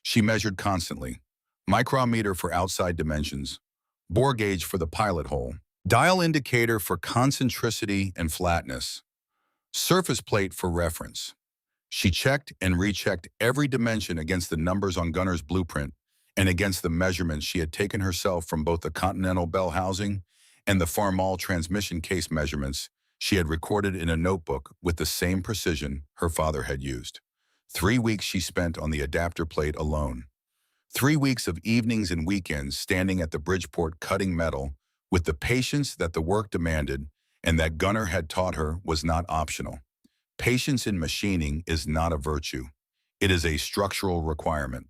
A: She measured constantly. Micrometer for outside dimensions, bore gauge for the pilot hole, dial indicator for concentricity and flatness, surface plate for reference. She checked and rechecked every dimension against the numbers on Gunnar's blueprint and against the measurements she had taken herself from both the Continental bell housing and the Farmall transmission case measurements she had recorded in a notebook with the same precision her father had used. 3 weeks she spent on the adapter plate alone. 3 weeks of evenings and weekends standing at the Bridgeport cutting metal with the patience that the work demanded and that Gunnar had taught her was not optional. Patience in machining is not a virtue. It is a structural requirement.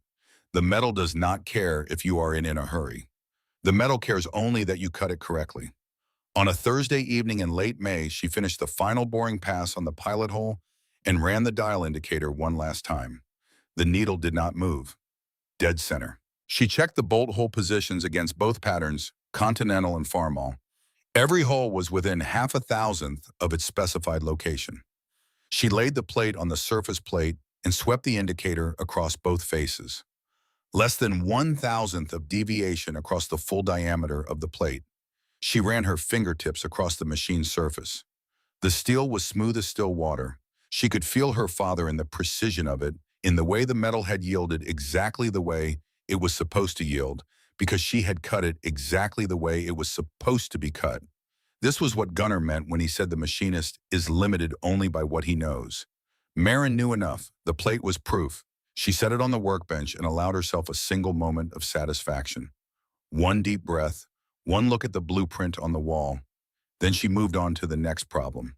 A: The metal does not care if you are in a hurry. The metal cares only that you cut it correctly. On a Thursday evening in late May, she finished the final boring pass on the pilot hole and ran the dial indicator one last time. The needle did not move. Dead center. She checked the bolt hole positions against both patterns, Continental and Farmall. Every hole was within half a thousandth of its specified location. She laid the plate on the surface plate and swept the indicator across both faces. Less than 1,000th of deviation across the full diameter of the plate. She ran her fingertips across the machine's surface. The steel was smooth as still water. She could feel her father in the precision of it, in the way the metal had yielded exactly the way it was supposed to yield, because she had cut it exactly the way it was supposed to be cut. This was what Gunnar meant when he said the machinist is limited only by what he knows. Maren knew enough. The plate was proof. She set it on the workbench and allowed herself a single moment of satisfaction. One deep breath, one look at the blueprint on the wall. Then she moved on to the next problem.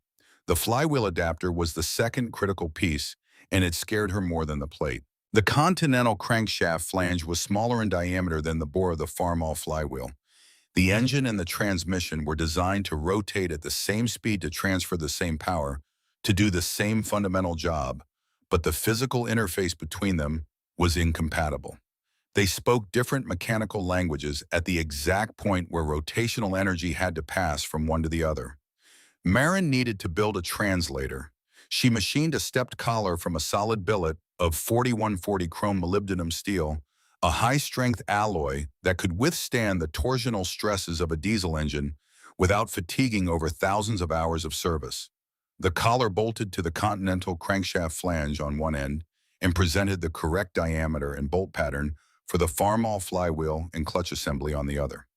A: The flywheel adapter was the second critical piece, and it scared her more than the plate. The Continental crankshaft flange was smaller in diameter than the bore of the Farmall flywheel. The engine and the transmission were designed to rotate at the same speed to transfer the same power, to do the same fundamental job, but the physical interface between them was incompatible. They spoke different mechanical languages at the exact point where rotational energy had to pass from one to the other. Maren needed to build a translator. She machined a stepped collar from a solid billet of 4140 chrome molybdenum steel, a high-strength alloy that could withstand the torsional stresses of a diesel engine without fatiguing over thousands of hours of service. The collar bolted to the Continental crankshaft flange on one end and presented the correct diameter and bolt pattern for the Farmall flywheel and clutch assembly on the other.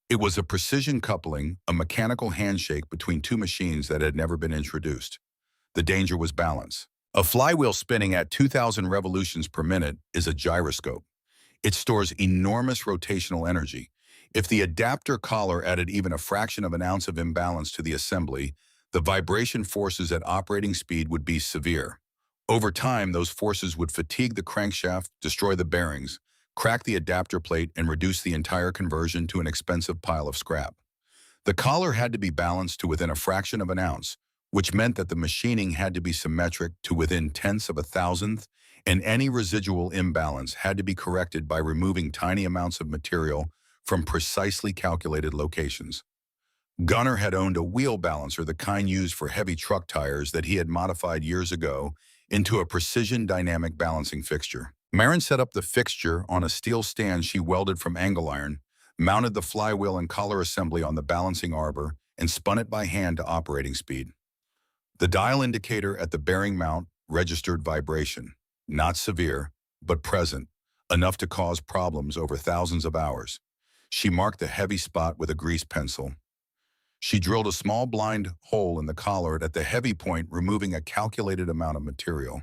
A: It was a precision coupling, a mechanical handshake between two machines that had never been introduced. The danger was balance. A flywheel spinning at 2,000 revolutions per minute is a gyroscope. It stores enormous rotational energy. If the adapter collar added even a fraction of an ounce of imbalance to the assembly, the vibration forces at operating speed would be severe. Over time, those forces would fatigue the crankshaft, destroy the bearings, crack the adapter plate, and reduce the entire conversion to an expensive pile of scrap. The collar had to be balanced to within a fraction of an ounce, which meant that the machining had to be symmetric to within tenths of a thousandth, and any residual imbalance had to be corrected by removing tiny amounts of material from precisely calculated locations. Gunnar had owned a wheel balancer, the kind used for heavy truck tires, that he had modified years ago into a precision dynamic balancing fixture. Maren set up the fixture on a steel stand she welded from angle iron, mounted the flywheel and collar assembly on the balancing arbor, and spun it by hand to operating speed. The dial indicator at the bearing mount registered vibration, not severe, but present, enough to cause problems over thousands of hours. She marked the heavy spot with a grease pencil. She drilled a small blind hole in the collar at the heavy point, removing a calculated amount of material.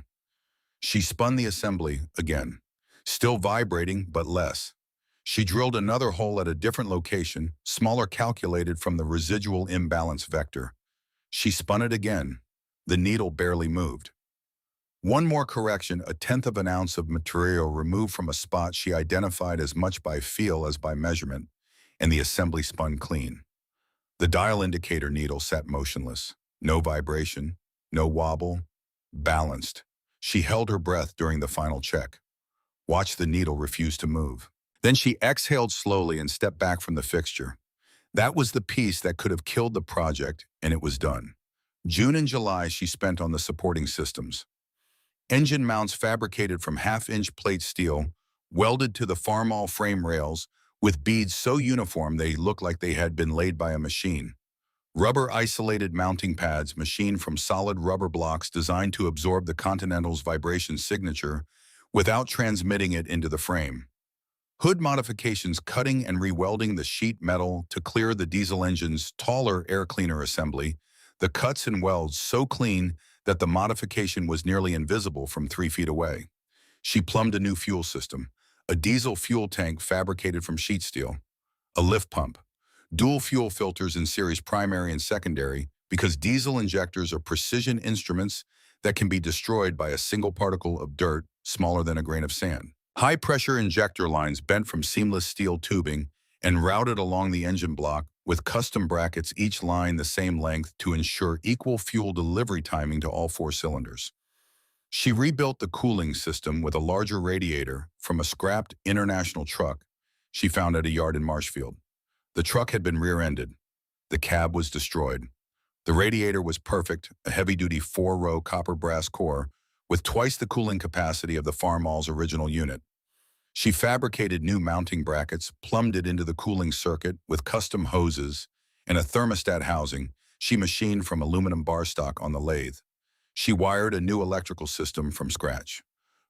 A: She spun the assembly again, still vibrating but less. She drilled another hole at a different location, smaller, calculated from the residual imbalance vector. She spun it again. The needle barely moved. One more correction, a tenth of an ounce of material removed from a spot she identified as much by feel as by measurement, and the assembly spun clean. The dial indicator needle sat motionless. No vibration, no wobble, balanced. She held her breath during the final check. Watched the needle refuse to move. Then she exhaled slowly and stepped back from the fixture. That was the piece that could have killed the project, and it was done. June and July she spent on the supporting systems. Engine mounts fabricated from half-inch plate steel, welded to the farmall frame rails, with beads so uniform they looked like they had been laid by a machine. Rubber-isolated mounting pads machined from solid rubber blocks designed to absorb the Continental's vibration signature without transmitting it into the frame. Hood modifications cutting and rewelding the sheet metal to clear the diesel engine's taller air cleaner assembly, the cuts and welds so clean that the modification was nearly invisible from 3 feet away. She plumbed a new fuel system, a diesel fuel tank fabricated from sheet steel, a lift pump, dual fuel filters in series primary and secondary, because diesel injectors are precision instruments that can be destroyed by a single particle of dirt smaller than a grain of sand. High-pressure injector lines bent from seamless steel tubing and routed along the engine block with custom brackets, each line the same length to ensure equal fuel delivery timing to all 4 cylinders. She rebuilt the cooling system with a larger radiator from a scrapped international truck she found at a yard in Marshfield. The truck had been rear-ended. The cab was destroyed. The radiator was perfect, a heavy-duty 4-row copper brass core with twice the cooling capacity of the Farmall's original unit. She fabricated new mounting brackets, plumbed it into the cooling circuit with custom hoses and a thermostat housing she machined from aluminum bar stock on the lathe. She wired a new electrical system from scratch.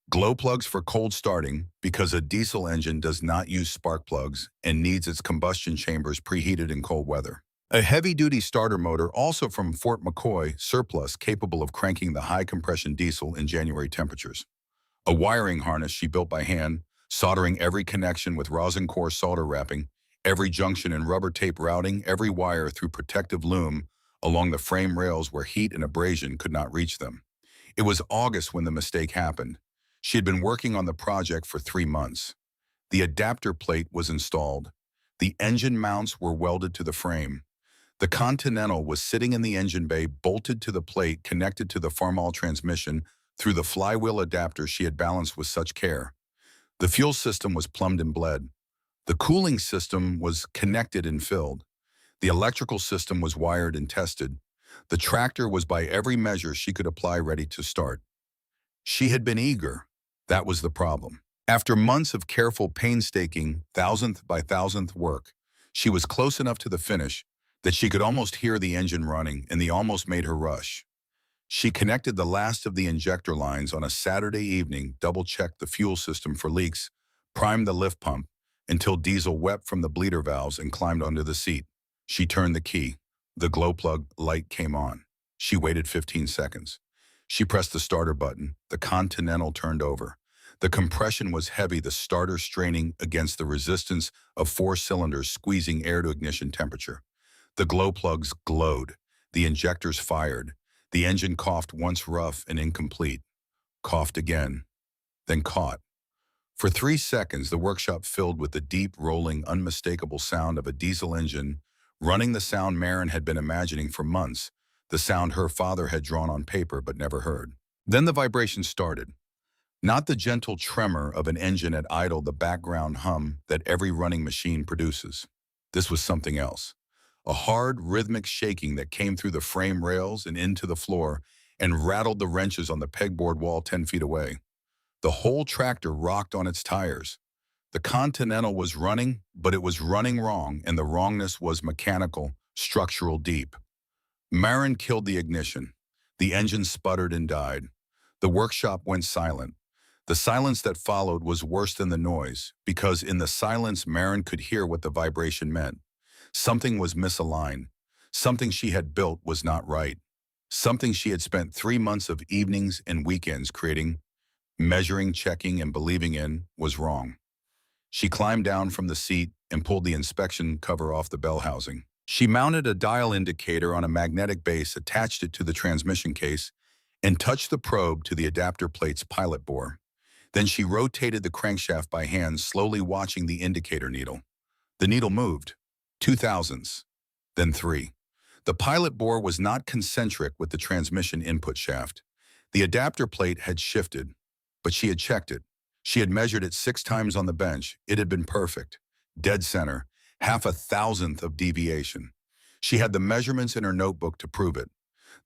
A: Glow plugs for cold starting, because a diesel engine does not use spark plugs and needs its combustion chambers preheated in cold weather. A heavy-duty starter motor, also from Fort McCoy surplus, capable of cranking the high-compression diesel in January temperatures. A wiring harness she built by hand, soldering every connection with rosin core solder wrapping, every junction and rubber tape routing every wire through protective loom along the frame rails where heat and abrasion could not reach them. It was August when the mistake happened. She had been working on the project for 3 months. The adapter plate was installed. The engine mounts were welded to the frame. The Continental was sitting in the engine bay, bolted to the plate connected to the Farmall transmission through the flywheel adapter she had balanced with such care. The fuel system was plumbed and bled. The cooling system was connected and filled. The electrical system was wired and tested. The tractor was by every measure she could apply ready to start. She had been eager. That was the problem. After months of careful, painstaking, thousandth by thousandth work, she was close enough to the finish that she could almost hear the engine running, and the almost made her rush. She connected the last of the injector lines on a Saturday evening, double-checked the fuel system for leaks, primed the lift pump until diesel wept from the bleeder valves and climbed under the seat. She turned the key. The glow plug light came on. She waited 15 seconds. She pressed the starter button. The Continental turned over. The compression was heavy, the starter straining against the resistance of 4 cylinders squeezing air to ignition temperature. The glow plugs glowed. The injectors fired. The engine coughed once rough and incomplete. Coughed again. Then caught. For 3 seconds, the workshop filled with the deep, rolling, unmistakable sound of a diesel engine, running the sound Marin had been imagining for months, the sound her father had drawn on paper but never heard. Then the vibration started. Not the gentle tremor of an engine at idle, the background hum that every running machine produces. This was something else. A hard, rhythmic shaking that came through the frame rails and into the floor and rattled the wrenches on the pegboard wall 10 feet away. The whole tractor rocked on its tires. The Continental was running, but it was running wrong, and the wrongness was mechanical, structural deep. Marin killed the ignition. The engine sputtered and died. The workshop went silent. The silence that followed was worse than the noise, because in the silence Marin could hear what the vibration meant. Something was misaligned. Something she had built was not right. Something she had spent 3 months of evenings and weekends creating, measuring, checking, and believing in was wrong. She climbed down from the seat and pulled the inspection cover off the bell housing. She mounted a dial indicator on a magnetic base, attached it to the transmission case, and touched the probe to the adapter plate's pilot bore. Then she rotated the crankshaft by hand, slowly watching the indicator needle. The needle moved. 2 thousandths. Then 3. The pilot bore was not concentric with the transmission input shaft. The adapter plate had shifted, but she had checked it. She had measured it 6 times on the bench. It had been perfect. Dead center. Half a thousandth of deviation. She had the measurements in her notebook to prove it.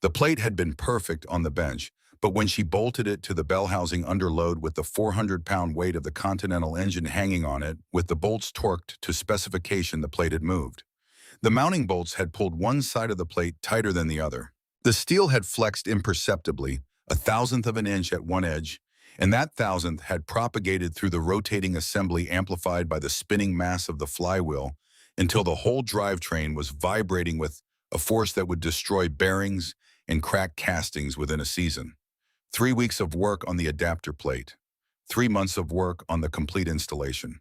A: The plate had been perfect on the bench, but when she bolted it to the bell housing under load with the 400-pound weight of the Continental engine hanging on it, with the bolts torqued to specification, the plate had moved. The mounting bolts had pulled one side of the plate tighter than the other. The steel had flexed imperceptibly, a thousandth of an inch at one edge, and that thousandth had propagated through the rotating assembly, amplified by the spinning mass of the flywheel, until the whole drivetrain was vibrating with a force that would destroy bearings and crack castings within a season. 3 weeks of work on the adapter plate. 3 months of work on the complete installation.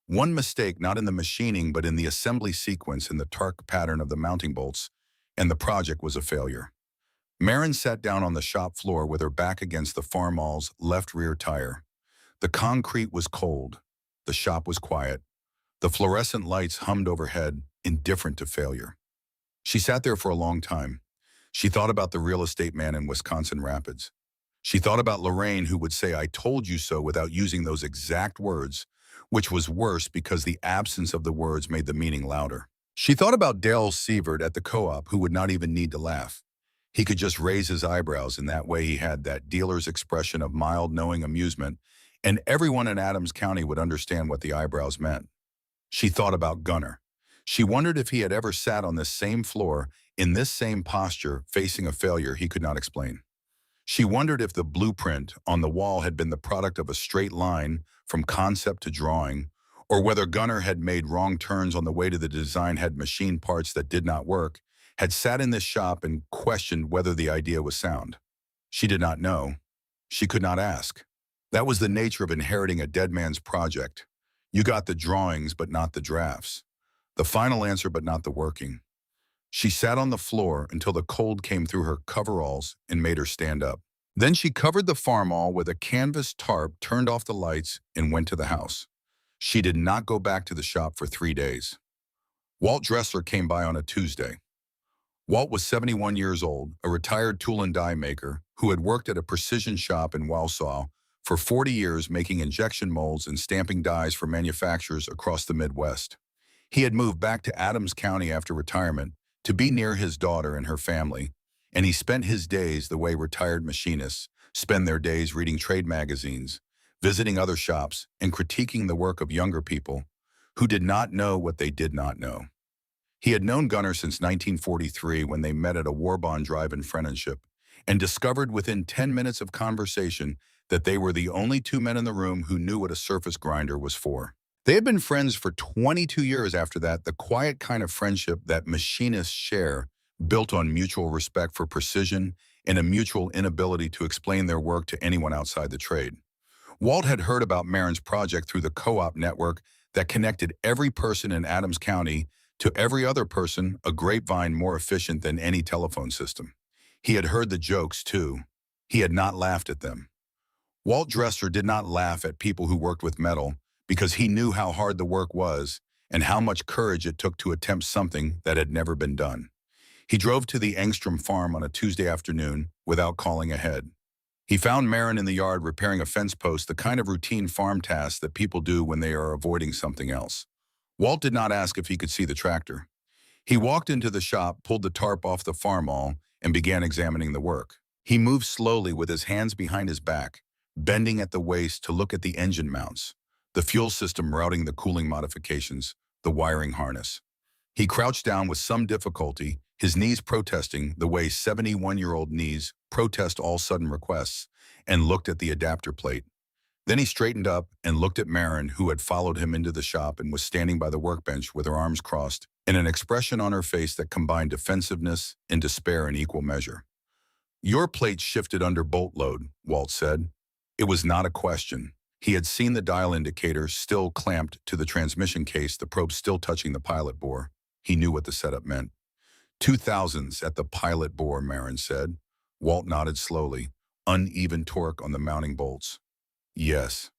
A: One mistake, not in the machining, but in the assembly sequence and the torque pattern of the mounting bolts, and the project was a failure. Marin sat down on the shop floor with her back against the Farmall's left rear tire. The concrete was cold. The shop was quiet. The fluorescent lights hummed overhead, indifferent to failure. She sat there for a long time. She thought about the real estate man in Wisconsin Rapids. She thought about Lorraine, who would say, "I told you so," without using those exact words, which was worse because the absence of the words made the meaning louder. She thought about Dale Sievert at the co-op, who would not even need to laugh. He could just raise his eyebrows, and that way he had that dealer's expression of mild, knowing amusement, and everyone in Adams County would understand what the eyebrows meant. She thought about Gunnar. She wondered if he had ever sat on this same floor, in this same posture, facing a failure he could not explain. She wondered if the blueprint on the wall had been the product of a straight line from concept to drawing, or whether Gunnar had made wrong turns on the way to the design, had machined parts that did not work, had sat in this shop and questioned whether the idea was sound. She did not know. She could not ask. That was the nature of inheriting a dead man's project. You got the drawings, but not the drafts. The final answer, but not the working. She sat on the floor until the cold came through her coveralls and made her stand up. Then she covered the Farmall with a canvas tarp, turned off the lights, and went to the house. She did not go back to the shop for 3 days. Walt Dressler came by on a Tuesday. Walt was 71 years old, a retired tool and die maker who had worked at a precision shop in Wausau for 40 years, making injection molds and stamping dies for manufacturers across the Midwest. He had moved back to Adams County after retirement to be near his daughter and her family, and he spent his days the way retired machinists spend their days, reading trade magazines, visiting other shops, and critiquing the work of younger people who did not know what they did not know. He had known Gunnar since 1943, when they met at a war bond drive in Friendship, and discovered within 10 minutes of conversation that they were the only 2 men in the room who knew what a surface grinder was for. They had been friends for 22 years after that, the quiet kind of friendship that machinists share, built on mutual respect for precision and a mutual inability to explain their work to anyone outside the trade. Walt had heard about Marin's project through the co-op network that connected every person in Adams County to every other person, a grapevine more efficient than any telephone system. He had heard the jokes, too. He had not laughed at them. Walt Dressler did not laugh at people who worked with metal, because he knew how hard the work was and how much courage it took to attempt something that had never been done. He drove to the Engstrom farm on a Tuesday afternoon without calling ahead. He found Marin in the yard repairing a fence post, the kind of routine farm task that people do when they are avoiding something else. Walt did not ask if he could see the tractor. He walked into the shop, pulled the tarp off the Farmall, and began examining the work. He moved slowly with his hands behind his back, bending at the waist to look at the engine mounts. the fuel system routing the cooling modifications, the wiring harness. He crouched down with some difficulty, his knees protesting the way 71-year-old knees protest all sudden requests, and looked at the adapter plate. Then he straightened up and looked at Marin, who had followed him into the shop and was standing by the workbench with her arms crossed and an expression on her face that combined defensiveness and despair in equal measure. "Your plate shifted under bolt load," Walt said. It was not a question. He had seen the dial indicator still clamped to the transmission case, the probe still touching the pilot bore. He knew what the setup meant. 2000s at the pilot bore, Marin said. Walt nodded slowly. Uneven torque on the mounting bolts. Yes.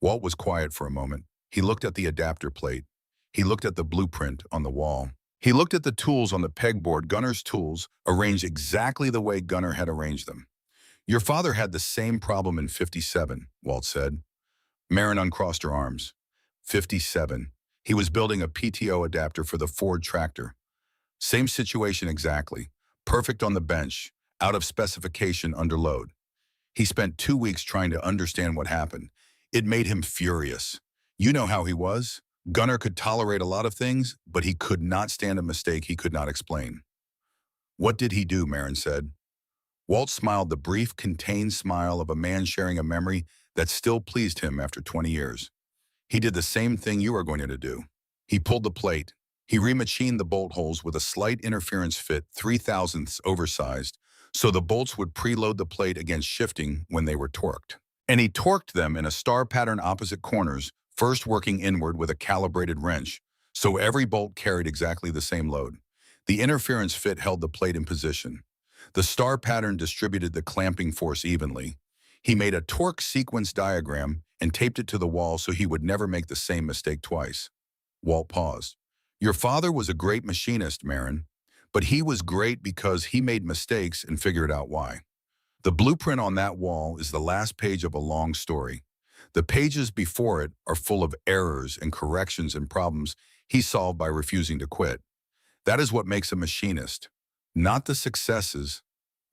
A: Walt was quiet for a moment. He looked at the adapter plate. He looked at the blueprint on the wall. He looked at the tools on the pegboard, Gunner's tools, arranged exactly the way Gunner had arranged them. "Your father had the same problem in 57, Walt said. Marin uncrossed her arms. 57. He was building a PTO adapter for the Ford tractor. Same situation exactly. Perfect on the bench, out of specification under load. He spent 2 weeks trying to understand what happened. It made him furious. You know how he was. Gunner could tolerate a lot of things, but he could not stand a mistake he could not explain." "What did he do?" Marin said. Walt smiled, the brief, contained smile of a man sharing a memory that still pleased him after 20 years. "He did the same thing you are going to do. He pulled the plate. He remachined the bolt holes with a slight interference fit, 3/1000ths oversized, so the bolts would preload the plate against shifting when they were torqued. And he torqued them in a star pattern opposite corners, first working inward with a calibrated wrench, so every bolt carried exactly the same load. The interference fit held the plate in position. The star pattern distributed the clamping force evenly. He made a torque sequence diagram and taped it to the wall so he would never make the same mistake twice." Walt paused. "Your father was a great machinist, Marin, but he was great because he made mistakes and figured out why. The blueprint on that wall is the last page of a long story. The pages before it are full of errors and corrections and problems he solved by refusing to quit. That is what makes a machinist. Not the successes,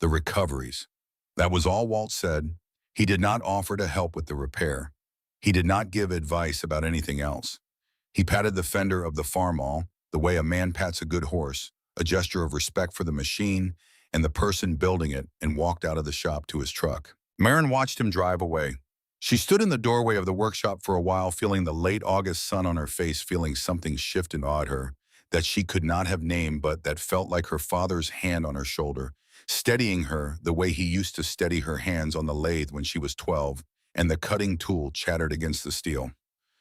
A: the recoveries." That was all Walt said. He did not offer to help with the repair. He did not give advice about anything else. He patted the fender of the Farmall the way a man pats a good horse, a gesture of respect for the machine and the person building it, and walked out of the shop to his truck. Marin watched him drive away. She stood in the doorway of the workshop for a while, feeling the late August sun on her face, feeling something shift and awed her, that she could not have named but that felt like her father's hand on her shoulder, steadying her the way he used to steady her hands on the lathe when she was 12, and the cutting tool chattered against the steel.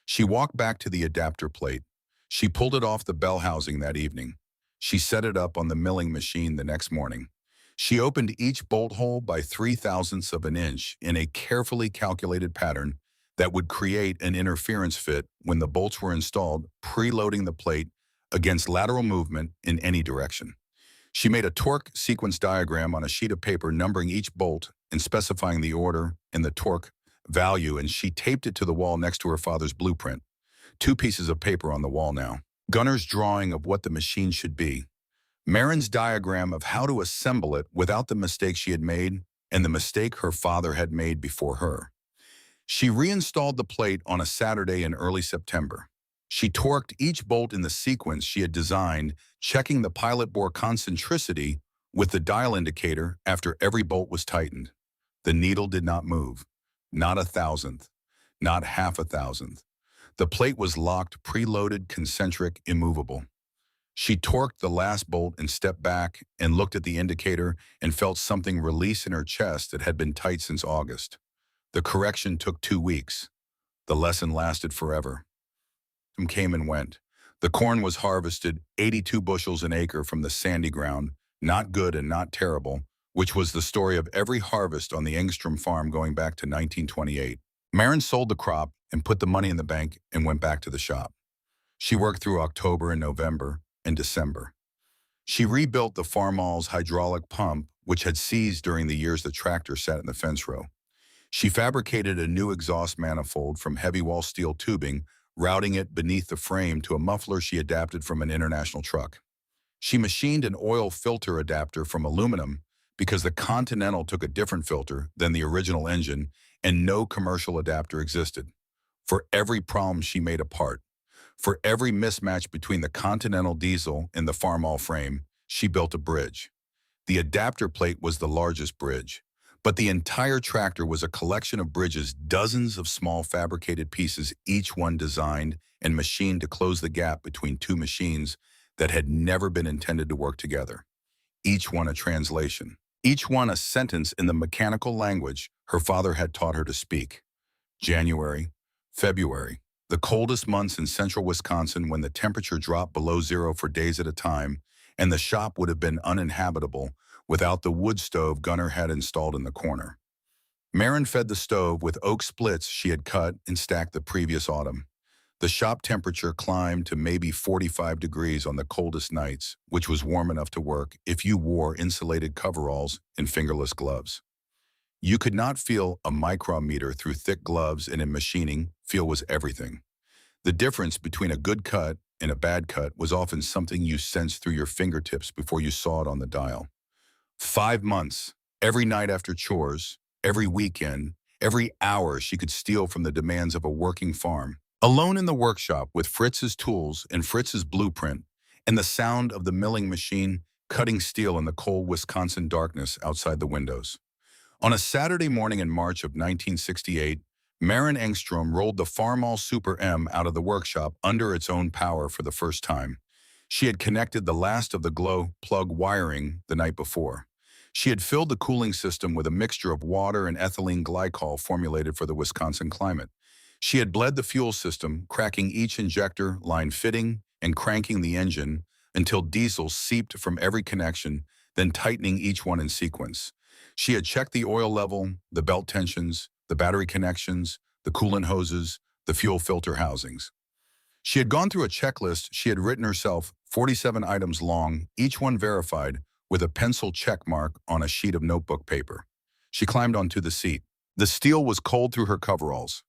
A: She walked back to the adapter plate. She pulled it off the bell housing that evening. She set it up on the milling machine the next morning. She opened each bolt hole by 3/1000ths of an inch in a carefully calculated pattern that would create an interference fit when the bolts were installed, preloading the plate against lateral movement in any direction. She made a torque sequence diagram on a sheet of paper, numbering each bolt and specifying the order and the torque value, and she taped it to the wall next to her father's blueprint. 2 pieces of paper on the wall now. Gunner's drawing of what the machine should be. Marin's diagram of how to assemble it without the mistake she had made and the mistake her father had made before her. She reinstalled the plate on a Saturday in early September. She torqued each bolt in the sequence she had designed, checking the pilot bore concentricity with the dial indicator after every bolt was tightened. The needle did not move. Not 1/1000th. Not 1/2,000th. The plate was locked, preloaded, concentric, immovable. She torqued the last bolt and stepped back and looked at the indicator and felt something release in her chest that had been tight since August. The correction took 2 weeks. The lesson lasted forever. Autumn came and went. The corn was harvested, 82 bushels an acre from the sandy ground, not good and not terrible, which was the story of every harvest on the Engstrom farm going back to 1928. Marin sold the crop and put the money in the bank and went back to the shop. She worked through October and November and December. She rebuilt the Farmall's hydraulic pump, which had seized during the years the tractor sat in the fence row. She fabricated a new exhaust manifold from heavy wall steel tubing, routing it beneath the frame to a muffler she adapted from an international truck. She machined an oil filter adapter from aluminum because the Continental took a different filter than the original engine and no commercial adapter existed. For every problem she made a part. For every mismatch between the Continental diesel and the Farmall frame, she built a bridge. The adapter plate was the largest bridge, but the entire tractor was a collection of bridges, dozens of small fabricated pieces, each one designed and machined to close the gap between two machines that had never been intended to work together. Each one a translation, each one a sentence in the mechanical language her father had taught her to speak. January, February, the coldest months in central Wisconsin when the temperature dropped below zero for days at a time, and the shop would have been uninhabitable without the wood stove Gunnar had installed in the corner. Marin fed the stove with oak splits she had cut and stacked the previous autumn. The shop temperature climbed to maybe 45 degrees on the coldest nights, which was warm enough to work if you wore insulated coveralls and fingerless gloves. You could not feel a micrometer through thick gloves, and in machining, feel was everything. The difference between a good cut and a bad cut was often something you sensed through your fingertips before you saw it on the dial. 5 months, every night after chores, every weekend, every hour she could steal from the demands of a working farm. Alone in the workshop with Fritz's tools and Fritz's blueprint, and the sound of the milling machine cutting steel in the cold Wisconsin darkness outside the windows. On a Saturday morning in March of 1968, Marin Engstrom rolled the Farmall Super M out of the workshop under its own power for the first time. She had connected the last of the glow plug wiring the night before. She had filled the cooling system with a mixture of water and ethylene glycol formulated for the Wisconsin climate. She had bled the fuel system, cracking each injector line fitting and cranking the engine until diesel seeped from every connection, then tightening each one in sequence. She had checked the oil level, the belt tensions, the battery connections, the coolant hoses, the fuel filter housings. She had gone through a checklist she had written herself, 47 items long, each one verified, with a pencil check mark on a sheet of notebook paper. She climbed onto the seat. The steel was cold through her coveralls.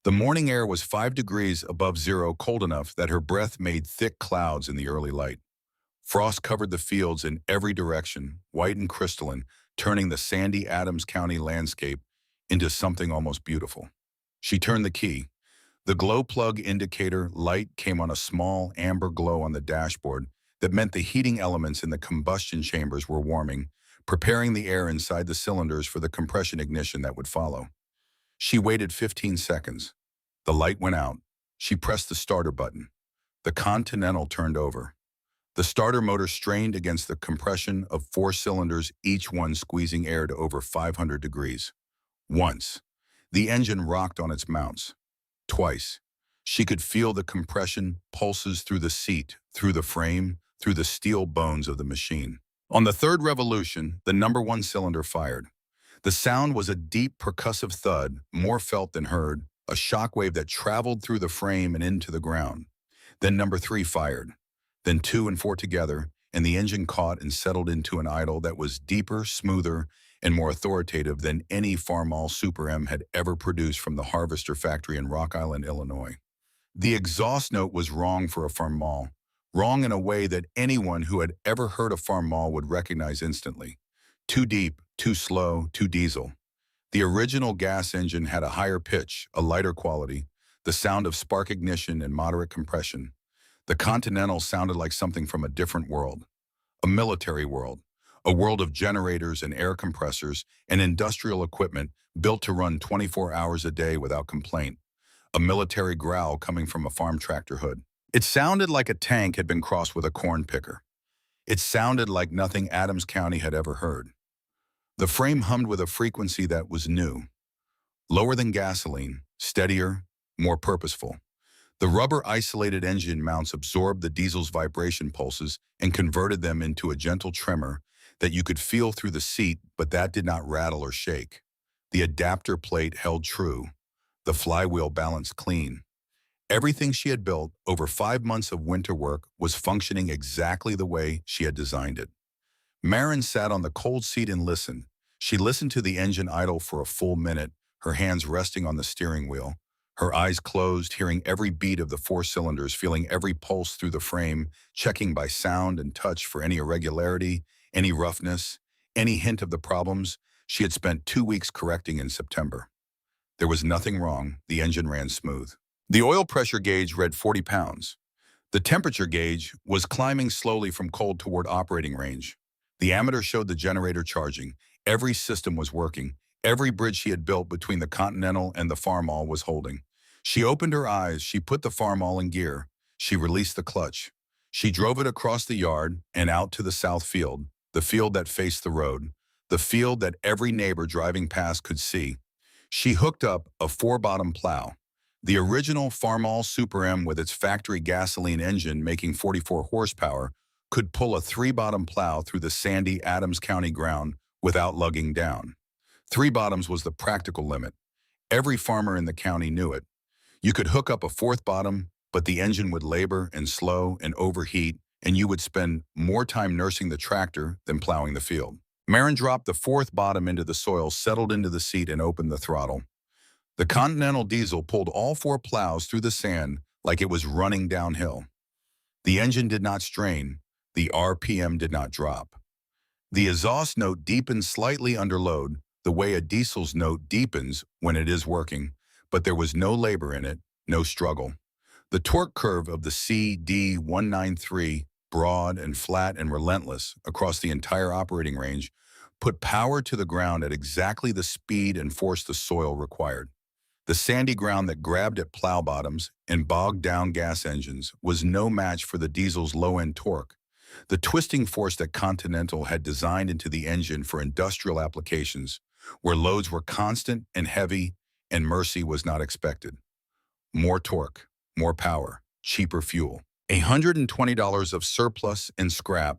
A: The morning air was 5 degrees above zero, cold enough that her breath made thick clouds in the early light. Frost covered the fields in every direction, white and crystalline, turning the sandy Adams County landscape into something almost beautiful. She turned the key. The glow plug indicator light came on, a small amber glow on the dashboard that meant the heating elements in the combustion chambers were warming, preparing the air inside the cylinders for the compression ignition that would follow. She waited 15 seconds. The light went out. She pressed the starter button. The Continental turned over. The starter motor strained against the compression of 4 cylinders, each one squeezing air to over 500 degrees. Once, the engine rocked on its mounts. Twice, she could feel the compression pulses through the seat, through the frame, through the steel bones of the machine. On the third revolution, the number 1 cylinder fired. The sound was a deep percussive thud, more felt than heard, a shockwave that traveled through the frame and into the ground. Then number 3 fired. Then 2 and 4 together, and the engine caught and settled into an idle that was deeper, smoother, and more authoritative than any Farmall Super M had ever produced from the Harvester factory in Rock Island, Illinois. The exhaust note was wrong for a Farmall, wrong in a way that anyone who had ever heard a Farmall would recognize instantly. Too deep, too slow, too diesel. The original gas engine had a higher pitch, a lighter quality, the sound of spark ignition and moderate compression. The Continental sounded like something from a different world, a military world, a world of generators and air compressors and industrial equipment built to run 24 hours a day without complaint, a military growl coming from a farm tractor hood. It sounded like a tank had been crossed with a corn picker. It sounded like nothing Adams County had ever heard. The frame hummed with a frequency that was new, lower than gasoline, steadier, more purposeful. The rubber-isolated engine mounts absorbed the diesel's vibration pulses and converted them into a gentle tremor that you could feel through the seat, but that did not rattle or shake. The adapter plate held true. The flywheel balanced clean. Everything she had built over 5 months of winter work was functioning exactly the way she had designed it. Marin sat on the cold seat and listened. She listened to the engine idle for a full minute, her hands resting on the steering wheel. Her eyes closed, hearing every beat of the 4 cylinders, feeling every pulse through the frame, checking by sound and touch for any irregularity, any roughness, any hint of the problems she had spent 2 weeks correcting in September. There was nothing wrong. The engine ran smooth. The oil pressure gauge read 40 pounds. The temperature gauge was climbing slowly from cold toward operating range. The ammeter showed the generator charging. Every system was working. Every bridge she had built between the Continental and the Farmall was holding. She opened her eyes. She put the Farmall in gear. She released the clutch. She drove it across the yard and out to the south field, the field that faced the road, the field that every neighbor driving past could see. She hooked up a four-bottom plow. The original Farmall Super M with its factory gasoline engine making 44 horsepower could pull a three-bottom plow through the sandy Adams County ground without lugging down. Three bottoms was the practical limit. Every farmer in the county knew it. You could hook up a fourth bottom, but the engine would labor and slow and overheat, and you would spend more time nursing the tractor than plowing the field. Marin dropped the fourth bottom into the soil, settled into the seat, and opened the throttle. The Continental diesel pulled all four plows through the sand like it was running downhill. The engine did not strain. The RPM did not drop. The exhaust note deepened slightly under load, the way a diesel's note deepens when it is working, but there was no labor in it, no struggle. The torque curve of the CD193, broad and flat and relentless across the entire operating range, put power to the ground at exactly the speed and force the soil required. The sandy ground that grabbed at plow bottoms and bogged down gas engines was no match for the diesel's low-end torque. The twisting force that Continental had designed into the engine for industrial applications, where loads were constant and heavy and mercy was not expected. More torque, more power, cheaper fuel. $120 of surplus and scrap,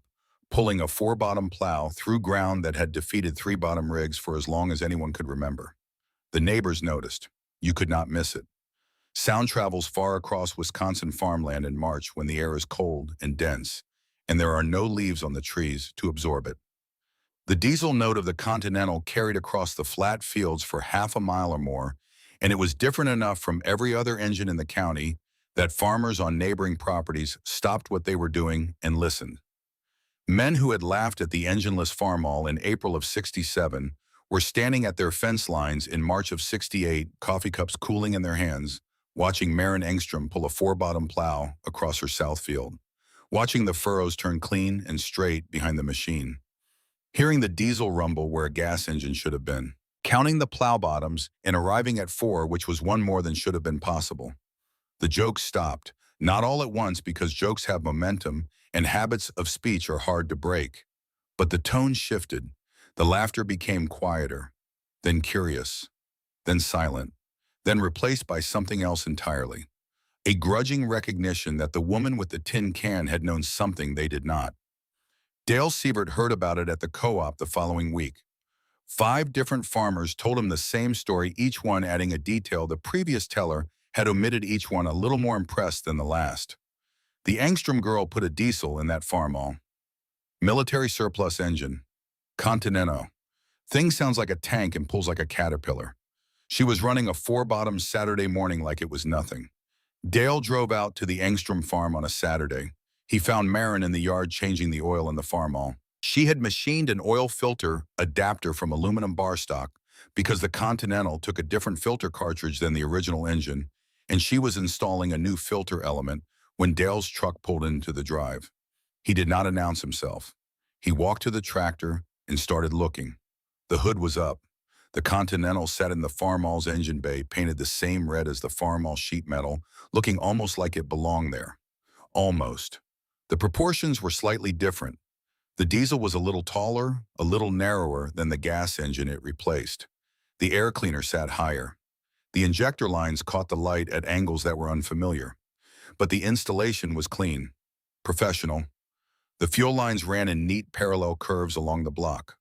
A: pulling a four-bottom plow through ground that had defeated three-bottom rigs for as long as anyone could remember. The neighbors noticed. You could not miss it. Sound travels far across Wisconsin farmland in March when the air is cold and dense, and there are no leaves on the trees to absorb it. The diesel note of the Continental carried across the flat fields for half a mile or more, and it was different enough from every other engine in the county that farmers on neighboring properties stopped what they were doing and listened. Men who had laughed at the engineless Farmall in April of '67 were standing at their fence lines in March of '68, coffee cups cooling in their hands, watching Marin Engstrom pull a four-bottom plow across her south field, watching the furrows turn clean and straight behind the machine, hearing the diesel rumble where a gas engine should have been, counting the plow bottoms and arriving at four, which was one more than should have been possible. The jokes stopped, not all at once because jokes have momentum and habits of speech are hard to break. But the tone shifted. The laughter became quieter, then curious, then silent, then replaced by something else entirely. A grudging recognition that the woman with the tin can had known something they did not. Dale Siebert heard about it at the co-op the following week. 5 different farmers told him the same story, each one adding a detail the previous teller had omitted, each one a little more impressed than the last. The Engstrom girl put a diesel in that Farmall. Military surplus engine. Continental. Thing sounds like a tank and pulls like a caterpillar. She was running a four-bottom Saturday morning like it was nothing. Dale drove out to the Engstrom farm on a Saturday. He found Marin in the yard changing the oil in the Farmall. She had machined an oil filter adapter from aluminum bar stock because the Continental took a different filter cartridge than the original engine, and she was installing a new filter element when Dale's truck pulled into the drive. He did not announce himself. He walked to the tractor and started looking. The hood was up. The Continental sat in the Farmall's engine bay, painted the same red as the Farmall sheet metal, looking almost like it belonged there. Almost. The proportions were slightly different. The diesel was a little taller, a little narrower than the gas engine it replaced. The air cleaner sat higher. The injector lines caught the light at angles that were unfamiliar. But the installation was clean, professional. The fuel lines ran in neat parallel curves along the block.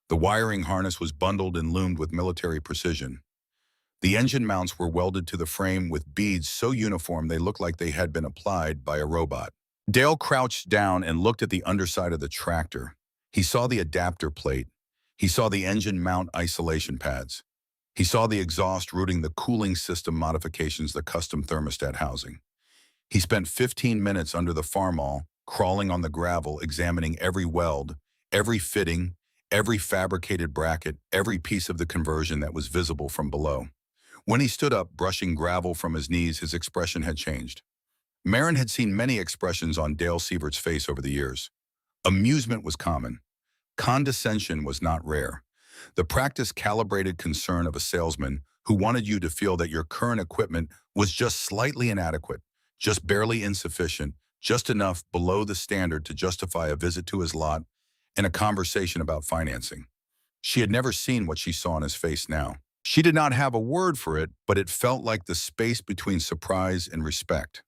A: The wiring harness was bundled and loomed with military precision. The engine mounts were welded to the frame with beads so uniform they looked like they had been applied by a robot. Dale crouched down and looked at the underside of the tractor. He saw the adapter plate. He saw the engine mount isolation pads. He saw the exhaust routing the cooling system modifications, the custom thermostat housing. He spent 15 minutes under the Farmall, crawling on the gravel, examining every weld, every fitting, every fabricated bracket, every piece of the conversion that was visible from below. When he stood up, brushing gravel from his knees, his expression had changed. Marin had seen many expressions on Dale Sievert's face over the years. Amusement was common. Condescension was not rare. The practice-calibrated concern of a salesman who wanted you to feel that your current equipment was just slightly inadequate, just barely insufficient, just enough below the standard to justify a visit to his lot and a conversation about financing. She had never seen what she saw in his face now. She did not have a word for it, but it felt like the space between surprise and respect.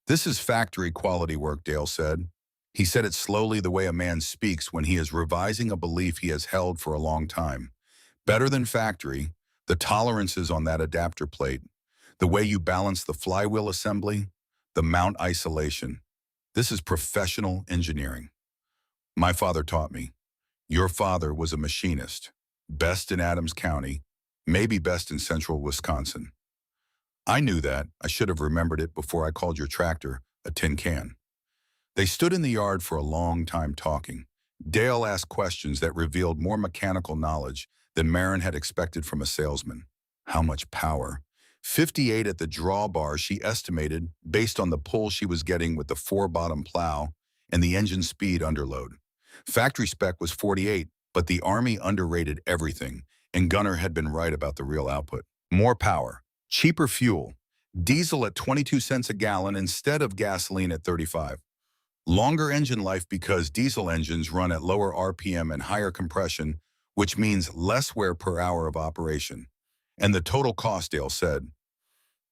A: "This is factory quality work," Dale said. He said it slowly, the way a man speaks when he is revising a belief he has held for a long time. Better than factory, the tolerances on that adapter plate, the way you balance the flywheel assembly, the mount isolation. This is professional engineering. My father taught me. Your father was a machinist, best in Adams County, maybe best in central Wisconsin. I knew that. I should have remembered it before I called your tractor a tin can. They stood in the yard for a long time talking. Dale asked questions that revealed more mechanical knowledge than Marin had expected from a salesman. How much power? 58 at the drawbar, she estimated, based on the pull she was getting with the four-bottom plow and the engine speed underload. Factory spec was 48, but the Army underrated everything, and Gunner had been right about the real output. More power, cheaper fuel, diesel at 22 cents a gallon instead of gasoline at 35. Longer engine life because diesel engines run at lower RPM and higher compression, which means less wear per hour of operation. And the total cost, Dale said.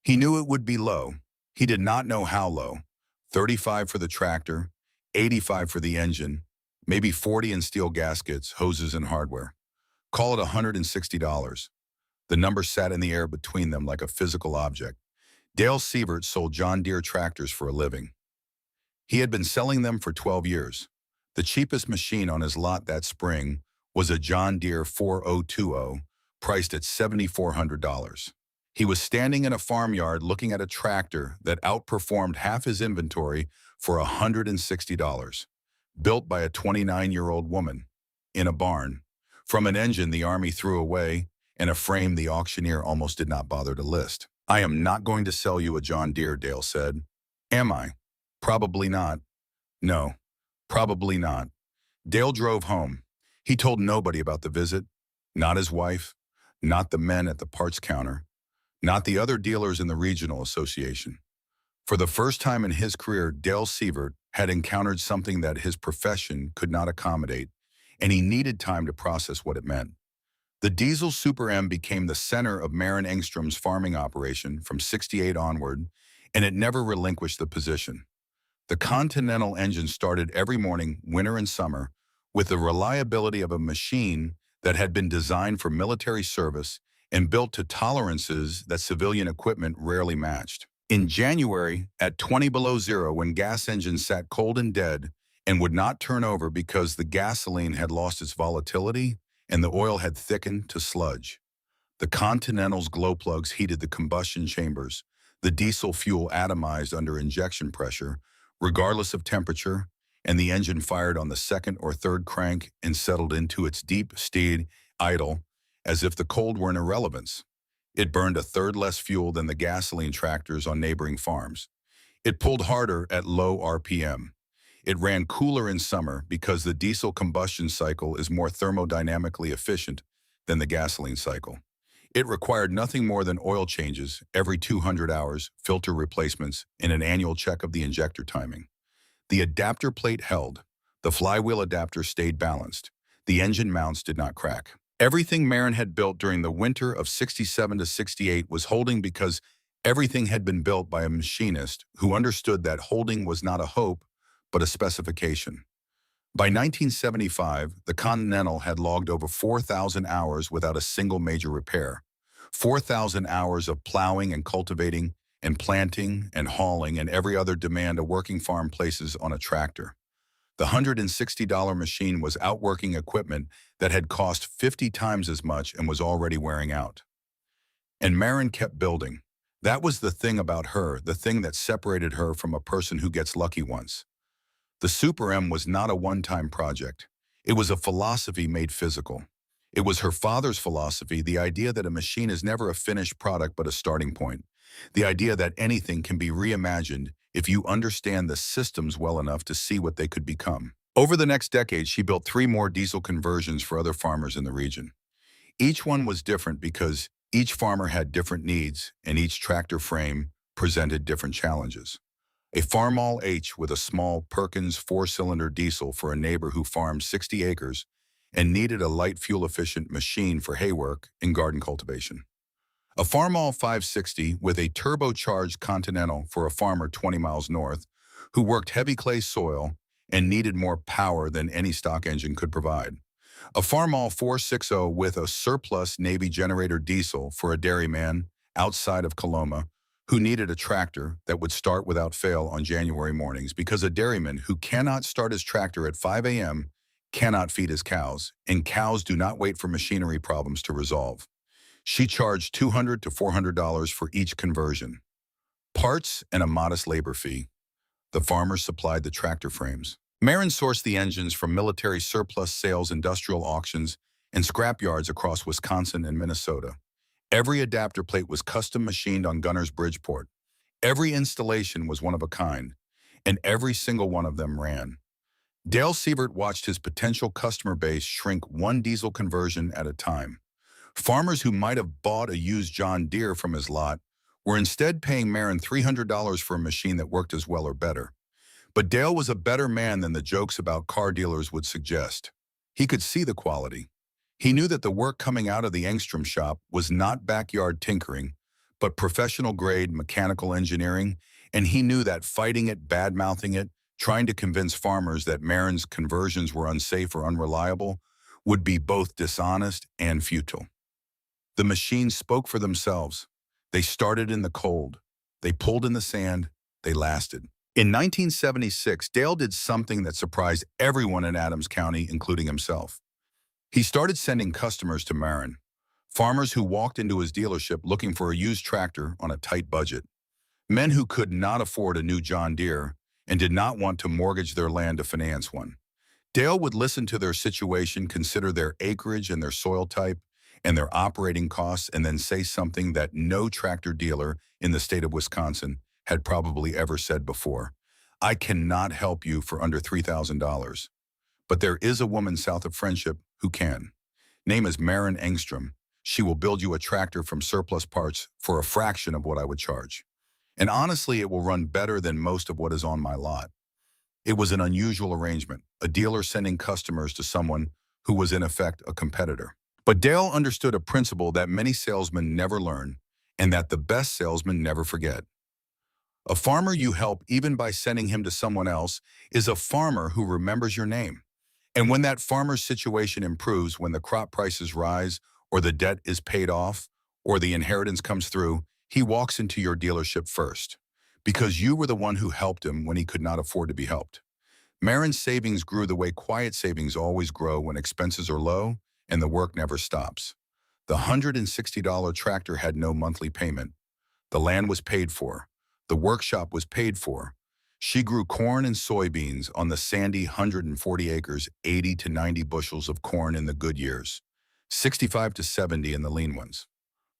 A: He knew it would be low. He did not know how low. 35 for the tractor, 85 for the engine, maybe 40 in steel gaskets, hoses, and hardware. Call it $160. The number sat in the air between them like a physical object. Dale Sievert sold John Deere tractors for a living. He had been selling them for 12 years. The cheapest machine on his lot that spring was a John Deere 4020, priced at $7,400. He was standing in a farmyard looking at a tractor that outperformed half his inventory for $160, built by a 29-year-old woman, in a barn, from an engine the Army threw away and a frame the auctioneer almost did not bother to list. "I am not going to sell you a John Deere," Dale said. "Am I? Probably not. No, probably not." Dale drove home. He told nobody about the visit, not his wife, not the men at the parts counter, not the other dealers in the regional association. For the first time in his career, Dale Sievert had encountered something that his profession could not accommodate, and he needed time to process what it meant. The diesel Super M became the center of Marin Engstrom's farming operation from '68 onward, and it never relinquished the position. The Continental engine started every morning, winter and summer, with the reliability of a machine that had been designed for military service and built to tolerances that civilian equipment rarely matched. In January, at 20 below zero, when gas engines sat cold and dead and would not turn over because the gasoline had lost its volatility and the oil had thickened to sludge, the Continental's glow plugs heated the combustion chambers, the diesel fuel atomized under injection pressure, regardless of temperature, and the engine fired on the second or third crank and settled into its deep steady idle as if the cold were an irrelevance. It burned a third less fuel than the gasoline tractors on neighboring farms. It pulled harder at low RPM. It ran cooler in summer because the diesel combustion cycle is more thermodynamically efficient than the gasoline cycle. It required nothing more than oil changes every 200 hours, filter replacements, and an annual check of the injector timing. The adapter plate held. The flywheel adapter stayed balanced. The engine mounts did not crack. Everything Marin had built during the winter of '67 to '68 was holding because everything had been built by a machinist who understood that holding was not a hope, but a specification. By 1975, the Continental had logged over 4,000 hours without a single major repair. 4,000 hours of plowing and cultivating and planting and hauling and every other demand a working farm places on a tractor. The $160 machine was outworking equipment that had cost 50 times as much and was already wearing out. And Marin kept building. That was the thing about her, the thing that separated her from a person who gets lucky once. The Super M was not a one-time project. It was a philosophy made physical. It was her father's philosophy, the idea that a machine is never a finished product but a starting point. The idea that anything can be reimagined if you understand the systems well enough to see what they could become. Over the next decade, she built 3 more diesel conversions for other farmers in the region. Each one was different because each farmer had different needs and each tractor frame presented different challenges. A Farmall H with a small Perkins 4-cylinder diesel for a neighbor who farmed 60 acres and needed a light fuel-efficient machine for hay work and garden cultivation. A Farmall 560 with a turbocharged Continental for a farmer 20 miles north who worked heavy clay soil and needed more power than any stock engine could provide. A Farmall 460 with a surplus Navy generator diesel for a dairyman outside of Coloma who needed a tractor that would start without fail on January mornings because a dairyman who cannot start his tractor at 5 a.m. cannot feed his cows, and cows do not wait for machinery problems to resolve. She charged $200 to $400 for each conversion. Parts and a modest labor fee. The farmers supplied the tractor frames. Marin sourced the engines from military surplus sales, industrial auctions, and scrap yards across Wisconsin and Minnesota. Every adapter plate was custom machined on Gunner's Bridgeport. Every installation was one of a kind, and every single one of them ran. Dale Sievert watched his potential customer base shrink one diesel conversion at a time. Farmers who might have bought a used John Deere from his lot were instead paying Marin $300 for a machine that worked as well or better. But Dale was a better man than the jokes about car dealers would suggest. He could see the quality. He knew that the work coming out of the Engstrom shop was not backyard tinkering, but professional-grade mechanical engineering, and he knew that fighting it, bad-mouthing it, trying to convince farmers that Marin's conversions were unsafe or unreliable would be both dishonest and futile. The machines spoke for themselves. They started in the cold. They pulled in the sand. They lasted. In 1976, Dale did something that surprised everyone in Adams County, including himself. He started sending customers to Marin, farmers who walked into his dealership looking for a used tractor on a tight budget, men who could not afford a new John Deere and did not want to mortgage their land to finance one. Dale would listen to their situation, consider their acreage and their soil type and their operating costs, and then say something that no tractor dealer in the state of Wisconsin had probably ever said before. I cannot help you for under $3,000. But there is a woman south of Friendship who can. Name is Marin Engstrom. She will build you a tractor from surplus parts for a fraction of what I would charge. And honestly, it will run better than most of what is on my lot. It was an unusual arrangement, a dealer sending customers to someone who was in effect a competitor. But Dale understood a principle that many salesmen never learn, and that the best salesmen never forget. A farmer you help, even by sending him to someone else, is a farmer who remembers your name. And when that farmer's situation improves, when the crop prices rise, or the debt is paid off, or the inheritance comes through, he walks into your dealership first, because you were the one who helped him when he could not afford to be helped. Marin's savings grew the way quiet savings always grow when expenses are low and the work never stops. The $160 tractor had no monthly payment. The land was paid for. The workshop was paid for. She grew corn and soybeans on the sandy 140 acres, 80 to 90 bushels of corn in the good years, 65 to 70 in the lean ones.